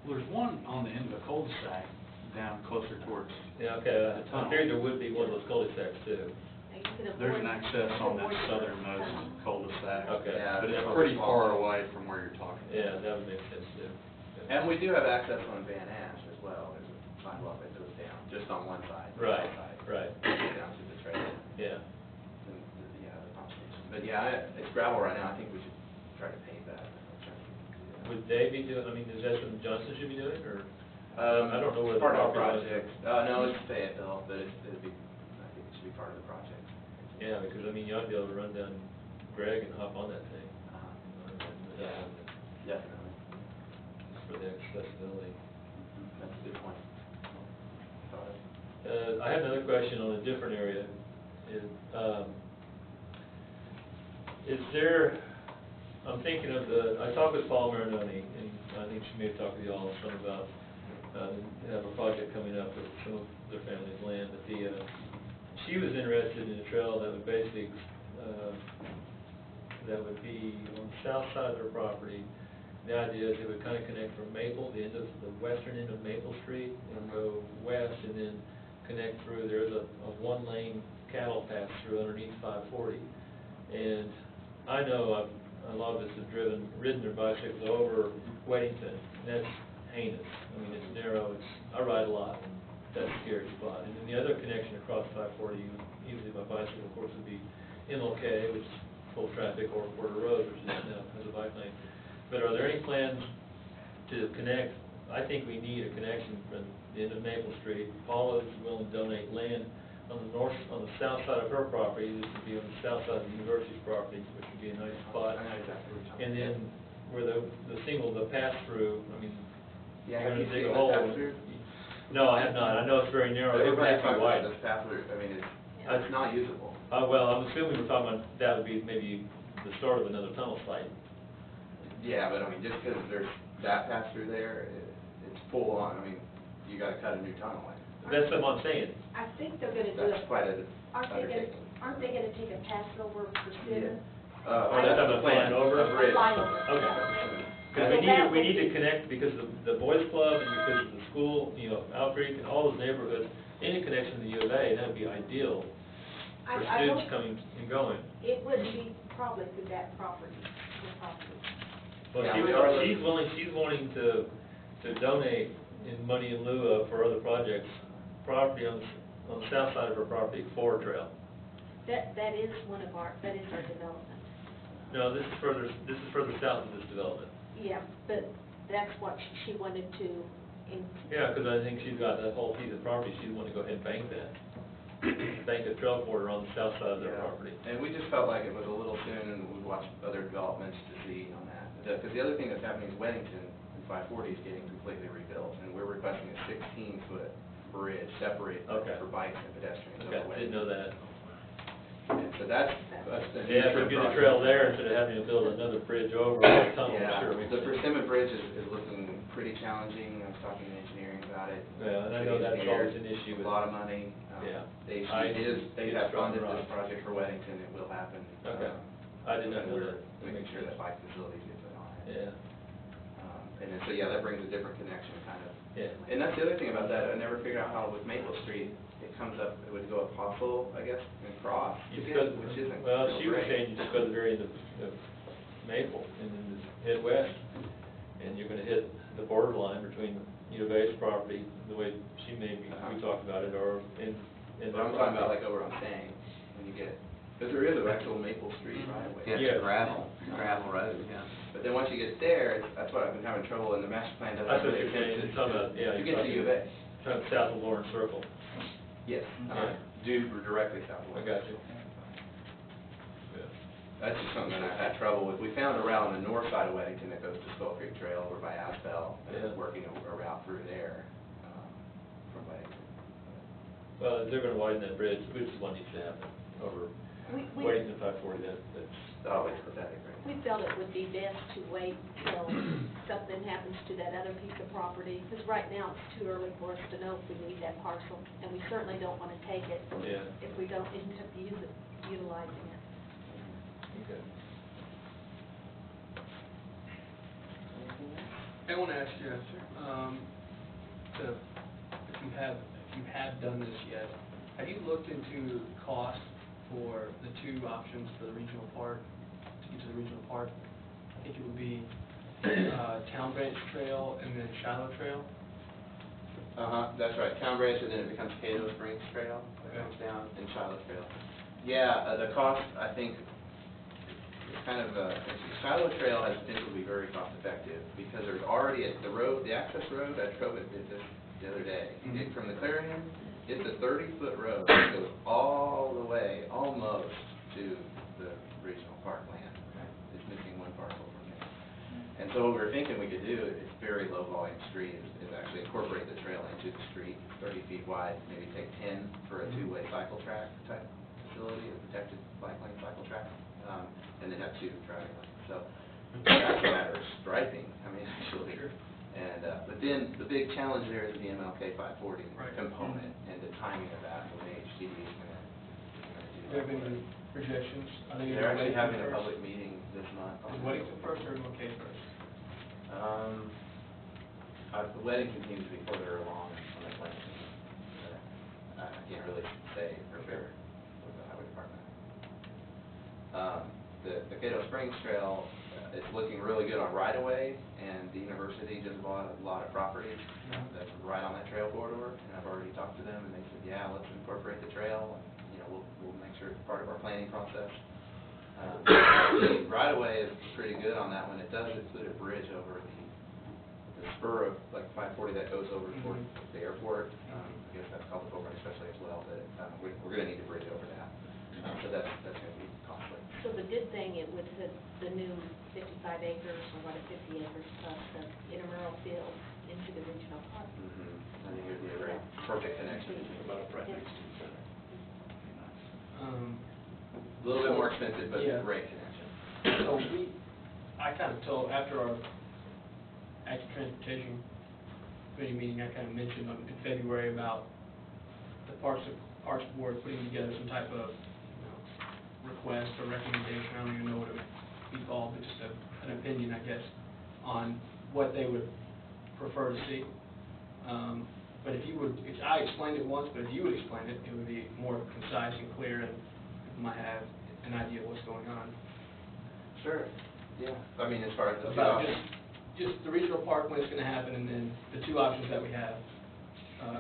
Well, there's one on the end of the cul-de-sac down closer towards, Yeah, okay, The I tunnel. figured there would be one of those cul-de-sacs too. You can there's avoid- an access on that avoid the southernmost tunnel. cul-de-sac. Okay. Yeah, But it's definitely pretty small. far away from where you're talking. Yeah, that would make sense too. And we do have access on Van Ash as well. There's a sidewalk that goes down, just on one side. Right, south side, right. down to the trail. trail. Yeah. Yeah, the pump station. But yeah, it's gravel right now, I think we should try to pave that. Would they be doing, I mean, is that something Johnson should be doing, or? I don't know where the Part of the property project. No, it's Fayetteville, but it'd be, I think it should be part of the project. Yeah, because, I mean, you ought to be able to run down Greg and hop on that thing. Yeah, definitely. For the accessibility. That's a good point. I have another question on a different area. Is there, I'm thinking of I talked with Paul Marinoni, and I think she may have talked with you all some about, they have a project coming up with some of their family's land, but she was interested in a trail that would basically, that would be on the south side of their property. The idea is it would kind of connect from Maple, the end of the western end of Maple Street, and go west, and then connect through. There's a one-lane cattle pass through underneath 540. And I know a lot of us have ridden their bicycles over Weddington, and that's heinous. I mean, it's narrow, I ride a lot, and that's a scary spot. And then the other connection across 540, usually by bicycle, of course, would be MLK, which is full traffic, or Porter Road, which is now has a bike lane. But are there any plans to connect? I think we need a connection from the end of Maple Street. Paula is willing to donate land on the south side of her property. This would be on the south side of the university's property, which would be a nice spot. I know exactly what you're talking And then where the pass-through, I mean, Yeah, you're have you gonna dig seen a the hole. pass-through? No, I have not. I know it's very narrow. It's Everybody pretty talks wide. about this path-through, I mean, it's not usable. Well, I'm assuming we're talking about, that would be maybe the start of another tunnel site. Yeah, but I mean, just because there's that pass-through there, it's full on, I mean, you gotta cut a new tunnel in. That's what I'm saying. I think they're gonna do That's it, quite a undertaking. aren't they gonna take a pass over Persimmon? Oh, that's on the plan over? A bridge. Flyover, Okay. yeah. Because So we need to connect, because of the boys club and because of the school, Owl Creek and all those neighborhoods, any connection to the U of A, that would be ideal for I students don't- coming and going. It would be probably through that property, the property. Well, Yeah, we are she's wanting to donate in money in lieu of, for other projects, property on the south side of her property for a trail. That is that is our development. No, this is further south of this development. Yeah, but that's what she wanted to, Yeah, because I think she's got that whole piece of property, she'd want to go ahead and bank that. Bank a trail border on the south side of their Yeah. property. And we just felt like it was a little soon, and we watched other developments to see on that. Because the other thing that's happening is Weddington and 540 is getting completely rebuilt, and we're requesting a 16-foot bridge separate Okay. for bikes and pedestrians Okay, over didn't know that. And so that's the Yeah, if we future get a project. trail there instead of having to build another bridge over a tunnel, Yeah, sure. makes the sense. Persimmon Bridge is looking pretty challenging. I was talking to engineering about it. Yeah, and I know that's always an issue A with. lot of money. Yeah. They I have strong funded rock. this project for Weddington, it will happen. Okay. I did not and know we're that. making sure that bike facilities get put on it. Yeah, And then, so yeah, that brings a different connection, kind of. yeah. And that's the other thing about that, I never figured out how with Maple Street, it comes up, it would go up Fossil, I guess, and cross, You to just get, go, which isn't well, real she was great. saying you just go to the very end of Maple and then just head west, and you're gonna hit the borderline between U of A's property, the way she maybe, we talked about it, or in. But I'm talking about like over on Stang, when you get, because there is an actual Maple Street right away. Yeah. gravel road, yeah. But then once you get there, that's what I've been having trouble, and the master plan doesn't That's what really you're saying, attempt you're talking about, yeah. to you're get to U of A. Talking south of Lawrence Circle. Yes, Yeah. due directly south of I got you. Yeah. That's just something that I've had trouble with. We found a route on the north side of Weddington that goes to Skull Creek Trail over by Asbel, and it's Yeah. working a route through there, from Weddington. Well, if they're gonna widen that bridge, which is what needs to happen, over we, Weddington 540, that's, Oh, it's pathetic, right? we felt it would be best to wait till something happens to that other piece of property, because right now it's too early for us to know if we need that parcel, and we certainly don't want to take it yeah, if we don't end up utilizing it. okay. I want to ask you, if you have done this yet, have you looked into cost for the two options for the regional park, to get to the regional park? I think it would be Town Branch Trail and then Shiloh Trail. That's right, Town Branch, and then it becomes Cato Springs Trail, that comes down, and Shiloh Trail. Yeah, the cost, I think, is kind of, Shiloh Trail has potential to be very cost effective, because there's already, the road, the access road, I drove it this the other day. From the clearing, it's a 30-foot road that goes all the way, almost to the regional park land. It's missing one parcel from there. And so what we were thinking we could do, it's very low volume street, is actually incorporate the trail into the street, 30 feet wide, maybe take 10 for a two-way cycle track type facility, a protected bike lane cycle track, and then have 2 driving lanes. So that's a matter of striping, I mean, actually. Sure. And, but then the big challenge there is the MLK 540 Right. component and the timing of that, when HDD is gonna do Do you have that. any projections? I think They're actually Weddington having a first. public meeting this month. Is Weddington first or MLK first? The wedding continues to be further along on the plan. I can't really say for sure with the highway department. The Cato Springs Trail is looking really good on right-of-way, and the university just bought a lot of property that's right on that trail corridor, and I've already talked to them, and they said, yeah, let's incorporate the trail, and, you know, we'll make sure it's part of our planning process. The right-of-way is pretty good on that one. It does include a bridge over the spur of, like, 540 that goes over toward the airport. I guess that's called the Overland Expressway as well, but we're going to need a bridge over that. So that's going to be costly. So the good thing, it would put the new 55 acres, or what, 50 acres plus the intramural field into the regional park. I think it would be a very perfect connection. About right next to each other. A little bit more expensive, but Yeah. great connection. So I kind of told, after our active transportation committee meeting, I kind of mentioned in February about the Parks Board putting together some type of, request or recommendation, I don't even know what it would be called, but just an opinion, I guess, on what they would prefer to see. But if you would, I explained it once, but if you would explain it, it would be more concise and clear, and people might have an idea of what's going on. Sure, yeah. I mean, as far as the two About options. just the regional park, when it's gonna happen, and then the 2 options that we have,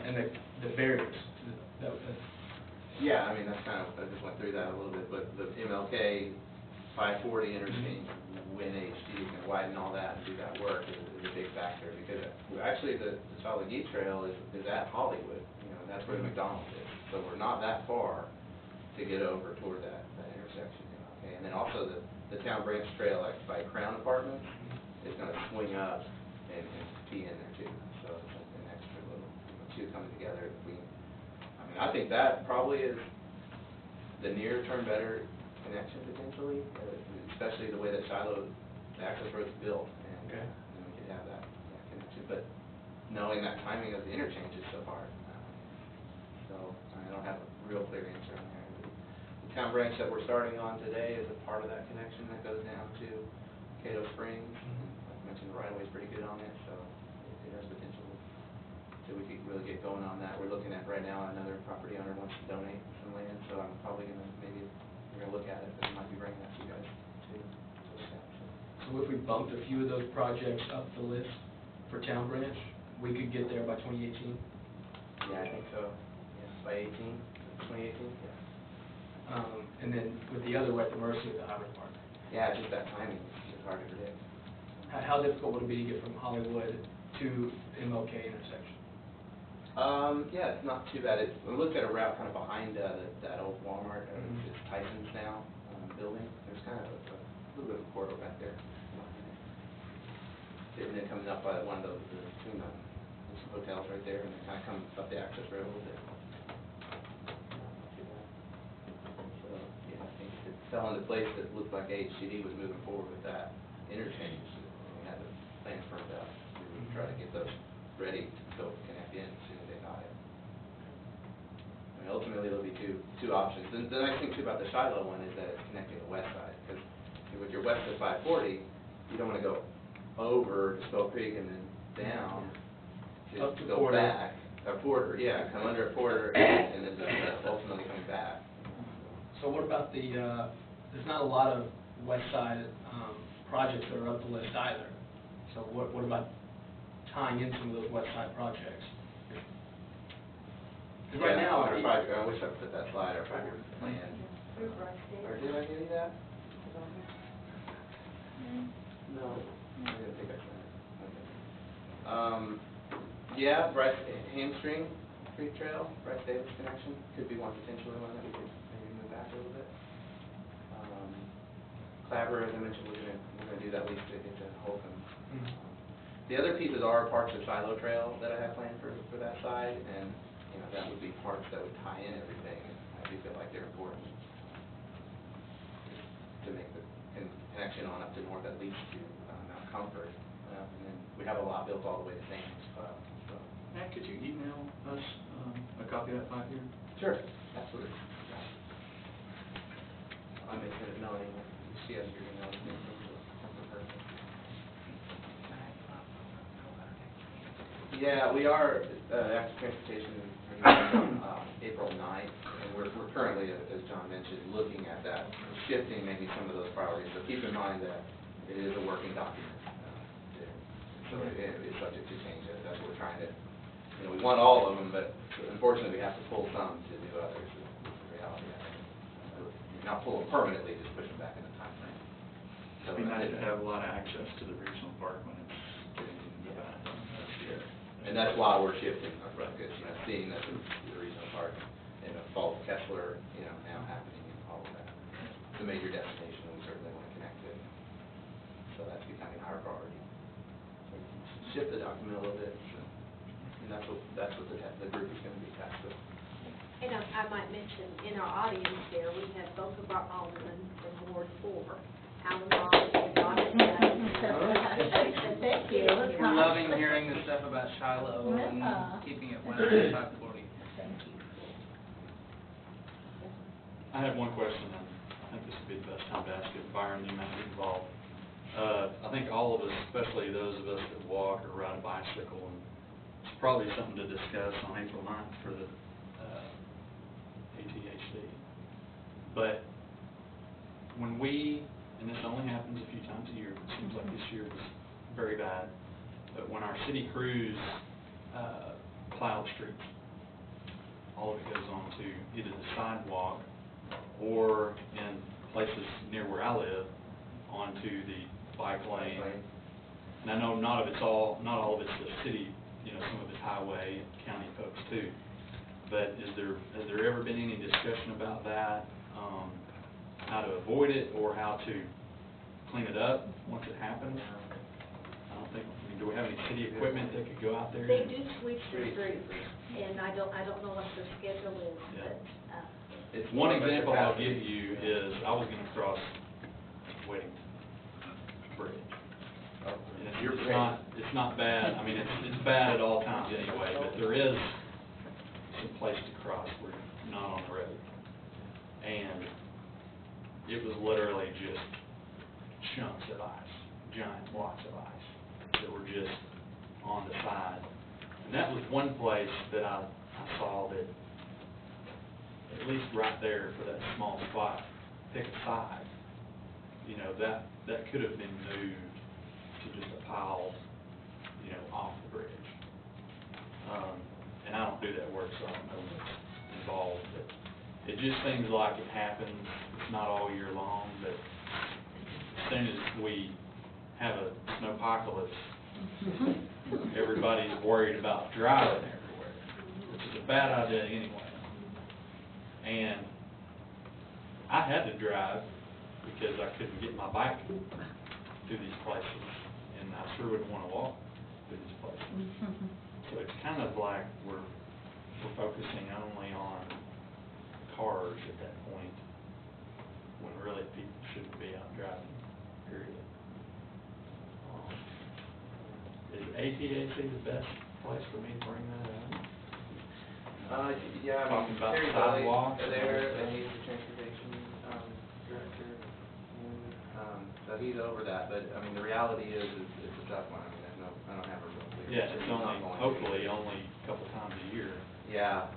and the barriers to that. Yeah, I mean, that's kind of, I just went through that a little bit, but the MLK 540 interchange, when HD can widen all that and do that work is a big factor, because actually the Solid Geek Trail is at Hollywood, that's where the McDonald's is, so we're not that far to get over toward that intersection, okay, and then also the Town Branch Trail, like by Crown Apartments, is gonna swing up and be in there too, so it's an extra little, 2 coming together. I think that probably is the near-term better connection potentially, especially the way that Shiloh, the access road's built, and then we could have that connection. But knowing that timing of the interchange is so hard, so I don't have a real clear answer on there. The Town Branch that we're starting on today is a part of that connection that goes down to Cato Springs. Like I mentioned, the right-of-way is pretty good on it, so it has potential. So we could really get going on that. We're looking at right now, another property owner wants to donate some land, so I'm probably gonna, maybe, we're gonna look at it, but I might be bringing that to you guys too, to look at, so. So if we bumped a few of those projects up the list for Town Branch, we could get there by 2018? Yeah, I think so, yeah, by 2018, yeah. And then with the other, we're at the mercy of the highway department. Yeah, just that timing is hard to predict. How difficult would it be to get from Hollywood to the MLK intersection? Yeah, it's not too bad. We looked at a route kind of behind that old Walmart, it's Tyson's now, building. There's kind of a little bit of a corridor back there. And then comes up by one of those, between those hotels right there, and then kind of comes up the access road a little bit. So, yeah, I think it fell into place that looked like HCD was moving forward with that interchange. And we had the plans firmed up to try to get those ready to go connect in as soon as they got it. I mean, ultimately, there'll be two options. And the nice thing too about the Shiloh one is that it's connecting the west side, because with your west of 540, you don't want to go over to Skull Creek and then down, Up just to go Porter. back. Porter, yeah, come under Porter and then just ultimately coming back. So what about there's not a lot of west side projects that are up the list either. So what about tying in some of those west side projects? Right now, Our I wish I put that slide, our 5-year plan. Or did I give you that? No, I didn't think I said it. Okay. Yeah, Bryce, Hamstring Creek Trail, Bryce Davis connection, could be potentially one that we could maybe move back a little bit. Clabber, as I mentioned, we're gonna do that lease to get to Holcomb. The other pieces are parts of Silo Trail that I have planned for that side, and, you know, that would be parts that would tie in everything, and I do feel like they're important to make the connection on up to north, at least to Mount Comfort. And then we have a lot built all the way to Sam's as well, so. Matt, could you email us a copy of that 5-year? Sure, absolutely. I may send it, Melanie, you see us, your email, Yeah, we are, after transportation, April 9th, and we're currently, as John mentioned, looking at that, shifting maybe some of those priorities, but keep in mind that it is a working document. So it is subject to change. That's what we're trying to, you know, we want all of them, but unfortunately we have to pull some to do others. It's the reality of it. Not pull them permanently, just push them back in the time frame. So It'd be nice to have a lot of access to the regional park when it's getting into that. And that's why we're shifting our focus, you know, seeing that the regional park and the fall of Kessler, you know, now happening and all of that. It's a major destination and we certainly want to connect to it. So that's becoming our priority. So shift the document a little bit, and that's what the group is going to be tasked with. And I might mention, in our audience there, we have both of our aldermen from Ward 4, Alan Ross and Robert Young. Thank you. We're loving hearing the stuff about Shiloh and keeping it 10540. Thank you. I have one question, and I think this would be the best time to ask it. Byron, you might be involved. I think all of us, especially those of us that walk or ride a bicycle, and it's probably something to discuss on April 9th for the ATHC. But when we, and this only happens a few times a year, it seems like this year was very bad, but when our city crews plow the streets, all of it goes on to either the sidewalk or in places near where I live, onto the bike lane. And I know not all of it's the city, you know, some of it's highway and county folks too. But has there ever been any discussion about that, how to avoid it or how to clean it up once it happens? I don't think, I mean, do we have any city equipment that could go out there? They do sweep the streets, and I don't know what their schedule is, Yeah. but, It's One example I'll give you is I was going to cross Wedding Bridge. And it's not bad. I mean, it's bad at all times anyway, but there is some place to cross where you're not on the road. And it was literally just chunks of ice, giant blocks of ice that were just on the side. And that was one place that I saw that, at least right there for that small spot, pick a side, you know, that could have been moved to just a pile, you know, off the bridge. And I don't do that work, so I don't know what's involved, but it just seems like it happens. It's not all year long, but as soon as we have a snowpocalypse, everybody's worried about driving everywhere, which is a bad idea anyway. And I had to drive because I couldn't get my bike through these places, and I sure wouldn't want to walk through these places. So it's kind of like we're focusing only on cars at that point, when really people shouldn't be out driving, period. Is ATAC the best place for me to bring that up? Yeah, I mean, Talking about Terry sidewalks Bailey and there, everything. and he's the transportation director. So he's over that, but I mean, the reality is it's a tough one. I mean, I don't have a real clear. Yeah, it's not only, going to. hopefully, only a couple times a year. Yeah.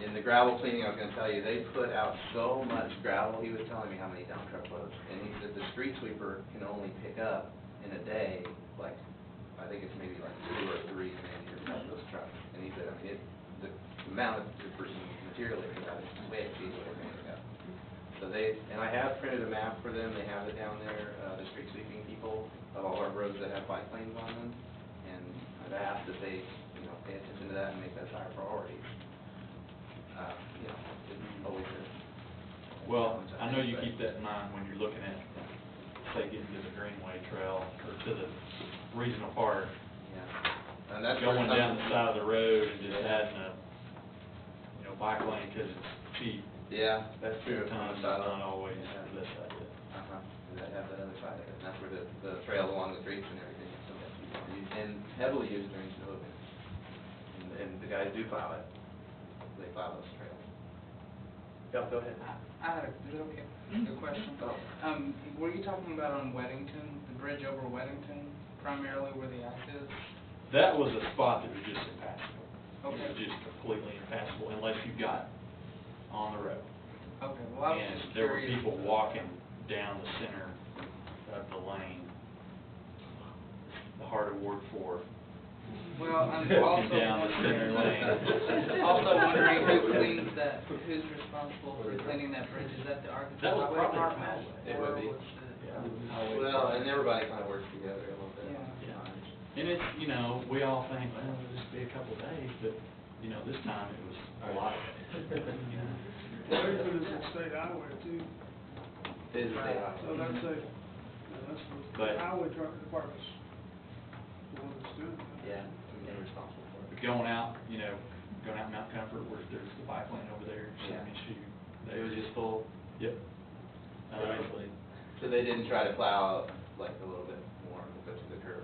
In the gravel cleaning, I was gonna tell you, they put out so much gravel, he was telling me how many dump truck loads. And he said the street sweeper can only pick up in a day, like, I think it's maybe like 2 or 3 man those trucks. And he said, I mean, the amount of person dearly about it, it's way cheaper than going to go. So and I have printed a map for them, they have it down there, the street sweeping people, of all our roads that have bike lanes on them. And I've asked that they, pay attention to that and make that a higher priority. It's always a Well, challenge, I know think, you but- keep that in mind when you're looking at, say, getting to the Greenway Trail or to the regional park. Yeah. And that's where Going down the some- side of the road and just adding a, bike lane because it's cheap. Yeah, that's true. Sometimes it's not always the best idea. Uh-huh, and that have that other side of it, and that's where the trail along the creeks and everything is so used, and heavily used during snow events. And the guys do plow it, they plow those trails. Yeah, go ahead. Is it okay? Good question. Oh. Were you talking about on Weddington, the bridge over Weddington, primarily where the ice is? That was a spot that was just impassable. It Okay. was just completely impassable unless you got on the road. Okay, well, I was And just there were curious. people walking down the center of the lane, the heart of Ward 4. Well, I'm Walking also down the center lane. also wondering who's responsible for cleaning that bridge? Is that the Arkansas That was Highway probably the Department? highway. It would be. Or was it- Highway Well, Department. and everybody kind of works together a little bit. Yeah. And it's, we all think, well, it'll just be a couple of days, but, this time it was a lot of days. Fayetteville is a state highway too, It is a state so highway. that's the But- highway department's the one that's doing that. Yeah, they're responsible for But it. going out Mount Comfort, where there's the bike lane over there, Yeah. they was just full, yep. Nicely. So they didn't try to plow like a little bit more, go to the curb?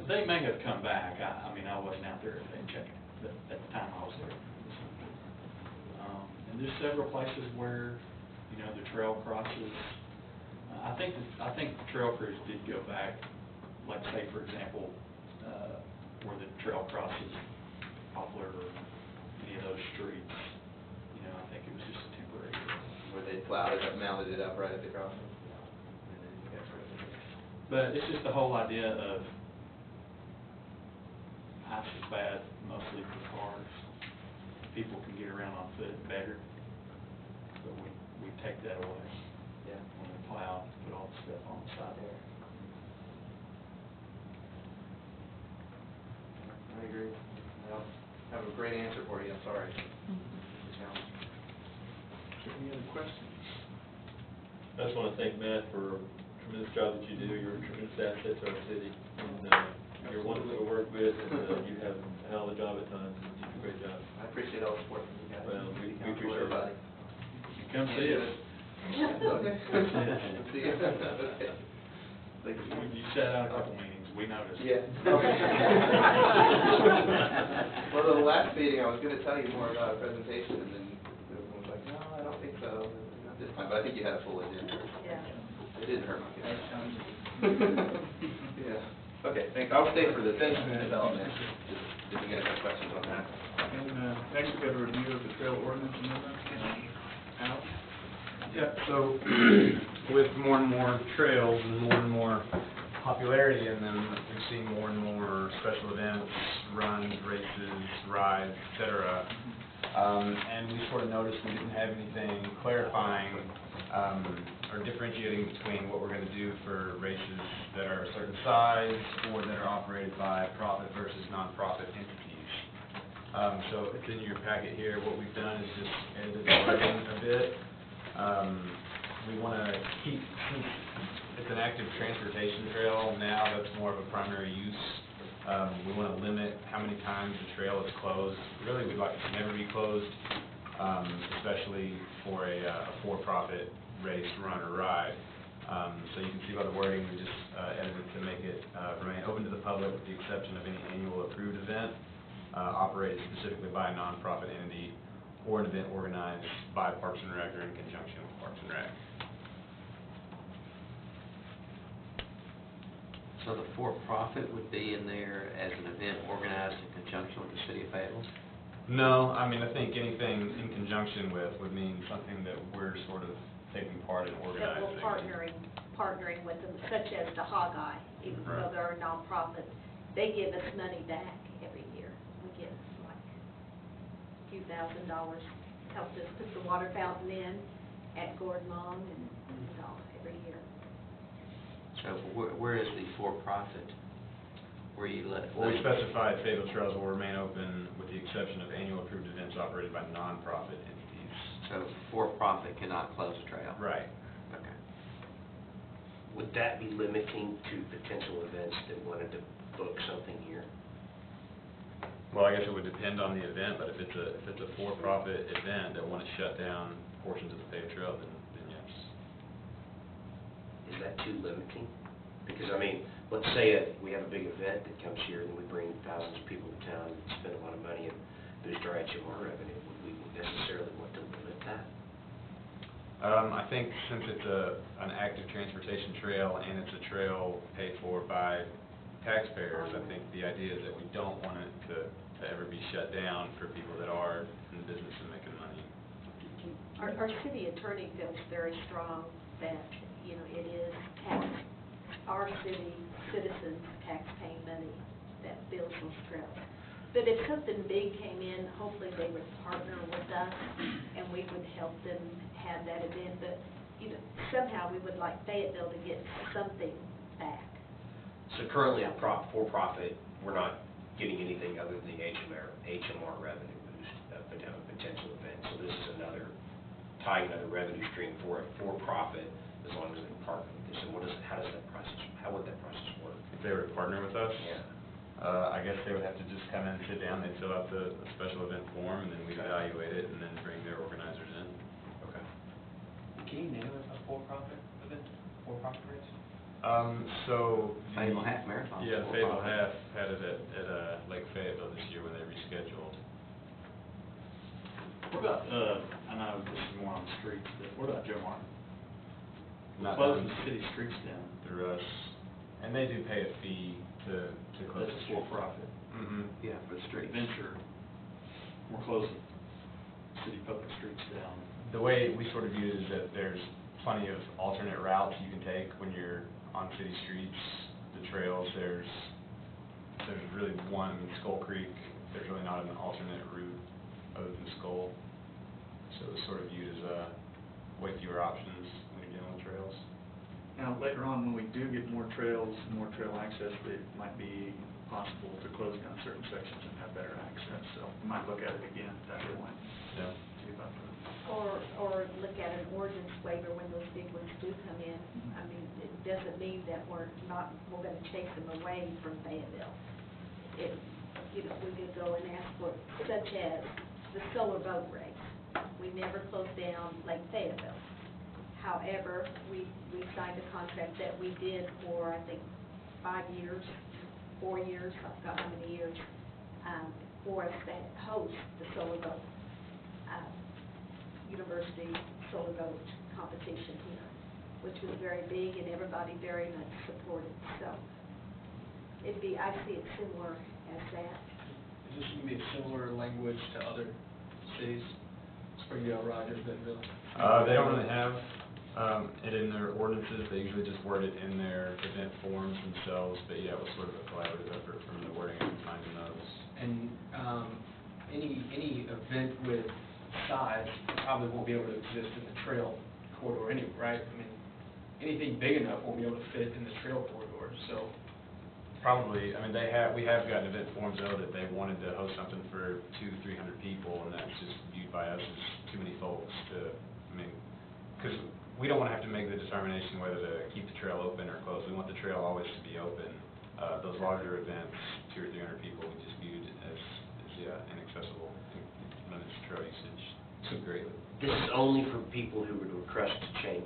They may have come back, I wasn't out there and checking, but at the time I was there. And there's several places where, the trail crosses. I think the trail crews did go back, like say, for example, where the trail crosses Poplar or any of those streets. I think it was just a temporary. Where they plowed it up, mounted it up right at the crossing? And then you guys were- But it's just the whole idea of ice is bad mostly for cars. People can get around on foot better, but we take that away. Yeah. When we plow, put all the stuff on the side there. I agree. I don't have a great answer for you, I'm sorry. It's a challenge. Any other questions? I just want to thank Matt for a tremendous job that you do. You're a tremendous asset to our city. And you're wonderful to work with, and you have a hell of a job at times. You do a great job. I appreciate all the support from you guys. Well, we City council, appreciate everybody. Come see us. Okay. See you. Okay. Thank you. You sat out a couple meetings, we noticed. Yeah. Well, the last meeting, I was gonna tell you more about a presentation, and then everyone was like, no, I don't think so, not this time, but I think you had a full agenda. Yeah. It didn't hurt my Nice feelings. challenge. Yeah. Okay, thanks, I'll stay for the development, just if you guys have questions on that. And next, we have a review of the trail ordinance amendment. Al? Yeah, so with more and more trails and more popularity in them, we've seen more and more special events, runs, races, rides, et cetera. And we sort of noticed we didn't have anything clarifying or differentiating between what we're going to do for races that are a certain size or that are operated by profit versus nonprofit entities. So it's in your packet here. What we've done is just edited the wording a bit. We want to keep, since it's an active transportation trail now, that's more of a primary use. We want to limit how many times the trail is closed. Really, we'd like it to never be closed, especially for a for-profit race, run, or ride. So you can see by the wording, we just edited to make it remain open to the public with the exception of any annual approved event operated specifically by a nonprofit entity or an event organized by Parks and Rec or in conjunction with Parks and Rec. So the for-profit would be in there as an event organized in conjunction with the city of Fayetteville? No, I mean, I think anything in conjunction with would mean something that we're sort of taking part in That organizing. we're partnering with them, such as the Hog Eye, even though Right. they're a nonprofit, they give us money back every year. We get like a few $1,000 helped us put the water fountain in at Gordon Long and all every year. So where is the for-profit? Where you let? Well, we specified Fayetteville Trails will remain open with the exception of annual approved events operated by nonprofit entities. So for-profit cannot close a trail? Right. Okay. Would that be limiting to potential events that wanted to book something here? Well, I guess it would depend on the event, but if it's a for-profit event that want to shut down portions of the paved trail, then yes. Is that too limiting? Because, I mean, let's say we have a big event that comes here and we bring thousands of people to town and spend a lot of money and boost our HMR revenue. Would we necessarily want to limit that? I think since it's an active transportation trail and it's a trail paid for by taxpayers, I think the idea is that we don't want it to ever be shut down for people that are in the business of making money. Our city attorney feels very strong that, you know, it is our city citizens' tax-paying money that builds those trails. But if something big came in, hopefully they would partner with us and we would help them have that event. But, you know, somehow we would like Fayetteville to get something back. So currently, for-profit, we're not getting anything other than the HMR revenue boost of a potential event. So this is tying another revenue stream for a for-profit as long as they partner with this. And how would that process work? If they were to partner with us? Yeah. I guess they would have to just come in and sit down, they'd fill out the special event form, and then we'd evaluate it, and then bring their organizers in. Okay. Can you name a for-profit event, for-profit race? So. Fayetteville Half Marathon. Yeah, Fayetteville Half had it at Lake Fayetteville this year when they rescheduled. What about, I know this is more on the streets, but what about Joe Martin? Not Closing done city streets down. through us, and they do pay a fee to close That's the street. for-profit. Mm-hmm. Yeah, for the streets. Venture, we're closing city public streets down. The way we sort of view it is that there's plenty of alternate routes you can take when you're on city streets, the trails. There's really one, Skull Creek, there's really not an alternate route other than Skull. So it's sort of viewed as way fewer options when you're dealing with trails. Now, later on, when we do get more trails, more trail access, it might be possible to close down certain sections and have better access. So we might look at it again at that point. Yeah. See about that. Or look at an ordinance waiver when those big ones do come in. I mean, it doesn't mean that we're gonna chase them away from Fayetteville. You know, we could go and ask for, such as the solar boat race. We never closed down Lake Fayetteville. However, we signed a contract that we did for, I think, 5 years, 4 years, I forgot how many years, for us to host the solar boat, university solar boat competition here, which was very big and everybody very much supported. So I see it similar as that. Is this going to be a similar language to other cities? Springdale, Rogers, Bentonville? They don't really have it in their ordinances. They usually just word it in their event forms themselves. But yeah, it was sort of a collaborative effort from the wording and finding those. And any event with size probably won't be able to exist in the trail corridor anyway, right? I mean, anything big enough won't be able to fit in the trail corridor, so. Probably, I mean, we have gotten event forms though that they wanted to host something for 200-300 people, and that's just viewed by us as too many folks to, I mean, because we don't want to have to make the determination whether to keep the trail open or closed. We want the trail always to be open. Those larger events, 200 or 300 people, we just viewed as inaccessible, limits trail usage too greatly. This is only for people who would request to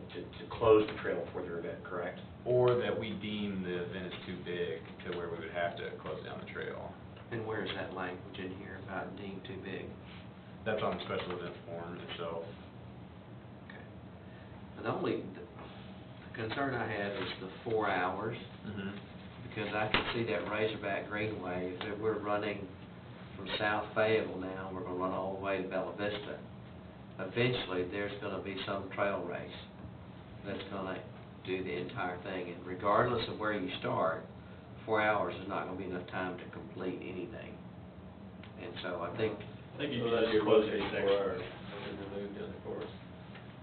close the trail for their event, correct? Or that we deem the event is too big to where we would have to close down the trail. And where is that language in here about deemed too big? That's on the special event form itself. Okay. The concern I have is the 4 hours, because I can see that Razorback Greenway, if we're running from South Fayetteville now, we're gonna run all the way to Bella Vista. Eventually, there's gonna be some trail race that's gonna do the entire thing, and regardless of where you start, 4 hours is not gonna be enough time to complete anything. And so I think I think you So could that's just your close rotate a 4 section. hours. move down the course.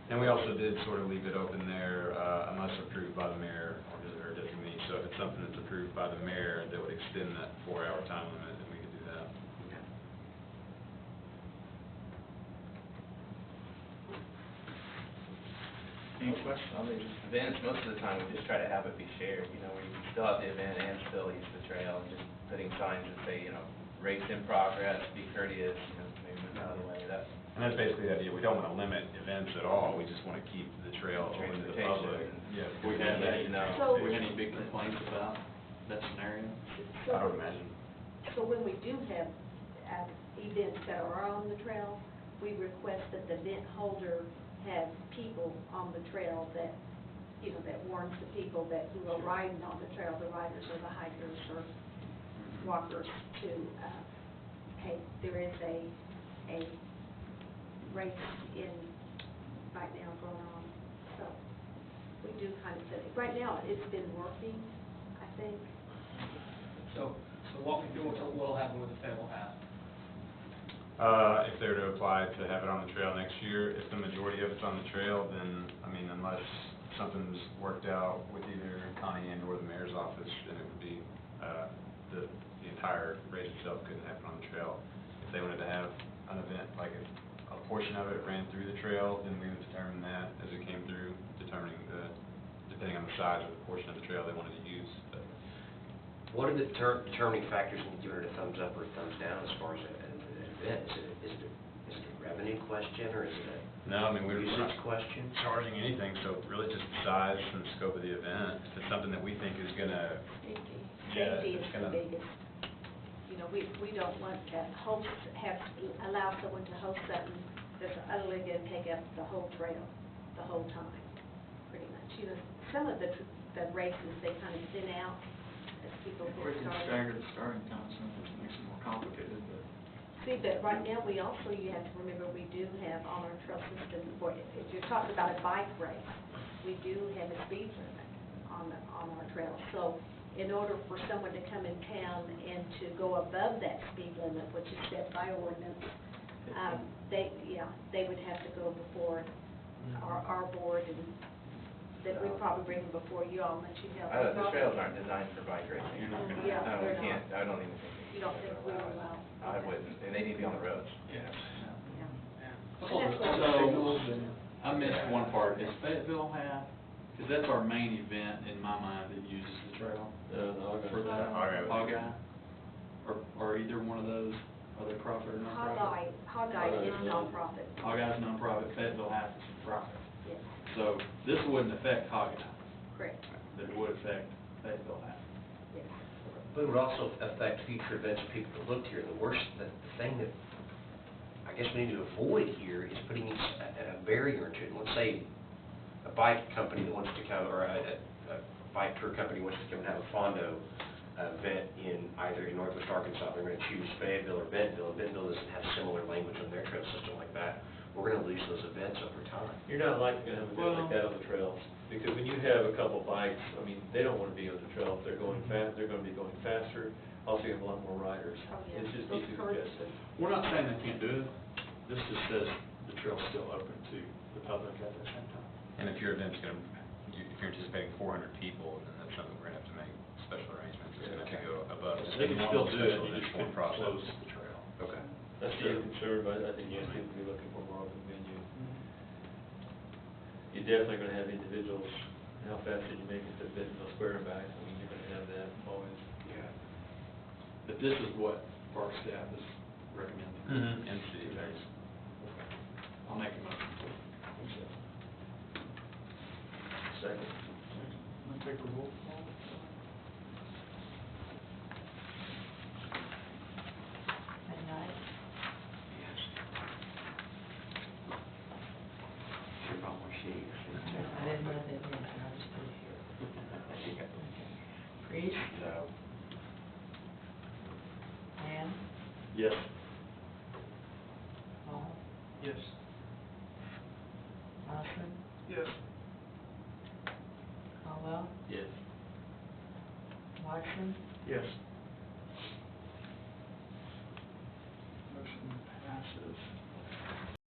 And we also did sort of leave it open there, unless approved by the mayor or designee. So if it's something that's approved by the mayor that would extend that 4-hour time limit, then we could do that. Any questions? I mean, events, most of the time, we just try to have it be shared, you know, where you can still have the event and still use the trail, and just putting signs that say, you know, race in progress, be courteous, you know, maybe move out of the way, that. And that's basically the idea. We don't want to limit events at all. We just want to keep the trail open to the public. Transportation. Yeah. We had Yeah, any, you know. So- we had any big complaints about that scenario? I don't imagine. So when we do have events that are on the trail, we request that the event holder have people on the trail that, you know, that warns the people that who are riding on the trail, the riders or the hikers or walkers, to, hey, there is a race right now going on. So we do kind of set it. Right now, it's been working, I think. So what will happen with the Fayetteville half? If they were to apply to have it on the trail next year, if the majority of it's on the trail, then, I mean, unless something's worked out with either Connie and or the mayor's office, then it would be, the entire race itself couldn't happen on the trail. If they wanted to have an event, like a portion of it ran through the trail, then we would determine that as it came through, determining depending on the size of the portion of the trail they wanted to use. But What are the determining factors in giving it a thumbs up or a thumbs down as far as an event? Is it a revenue question, or is it no, I mean, a we're not usage question? charging anything, so really just the size and the scope of the event. If it's something that we think is gonna, Safety. Yeah, Safety it's is the gonna- biggest. You know, we don't want to host, allow someone to host something that's utterly going to take up the whole trail, the whole time, pretty much. You know, some of the races, they kind of thin out as people get We can started. stagger the starting times, so it makes it more complicated, but. See, but right now, you have to remember, we do have on our trail system, if you're talking about a bike race, we do have a speed limit on our trail. So in order for someone to come in town and to go above that speed limit, which is set by ordinance, they would have to go before our board, and that we'd probably bring them before you all, and let you know. The trails aren't designed for bike racing. You're not gonna- Yeah, they're not. I don't even think. You don't think we will allow? I wouldn't, and they need to be on the roads. Yeah. Yeah. What's all the And that's what- signals and? I missed one part, is Fayetteville have, because that's our main event in my mind that uses the trail. The Hog Eye. For that, Hog Eye, or either one of those, are they profit or non-profit? Hog Eye is nonprofit, Hog Eye's non-profit, Fayetteville half is profit. yes, So this wouldn't affect Hog Eye, correct, but it would affect Fayetteville half. yes. But it would also affect future events of people that looked here. The thing that I guess we need to avoid here is putting a barrier into it. Let's say a bike company that wants to come, or a bike tour company wants to come and have a Fondo event in either in Northwest Arkansas. They're going to choose Fayetteville or Bentonville, and Bentonville doesn't have similar language on their trail system like that. We're going to lose those events over time. You're not likely gonna have a event like that on the trails, because when you have a couple bikes, I mean, they don't wanna be on the trail. If they're going fast, they're gonna be going faster. Also, you have a lot more riders. Oh, yeah. It's just Those easy to curves. get. We're not saying they can't do it, this just says the trail's still open to the public at the same time. and if your event's gonna, if you're anticipating 400 people, then that's something we're gonna have to make special arrangements. It's gonna have to go above. They can still do it, special you just event couldn't process. close the trail. Okay. That's the concern, but I think yes, people will be looking for more open venue. You're definitely gonna have individuals, how fast did you make it to Bentonville Square and back? I mean, you're gonna have that always. Yeah. But this is what park staff is recommending. And city attorneys. I'll make a motion. Second. I'm gonna take a roll call. At night, Sure brought more sheets. I didn't know that, I was still here. Priest, No. Ann, Yes. Paul, Yes. Austin, Yes. Caldwell, Yes. Watson, Yes.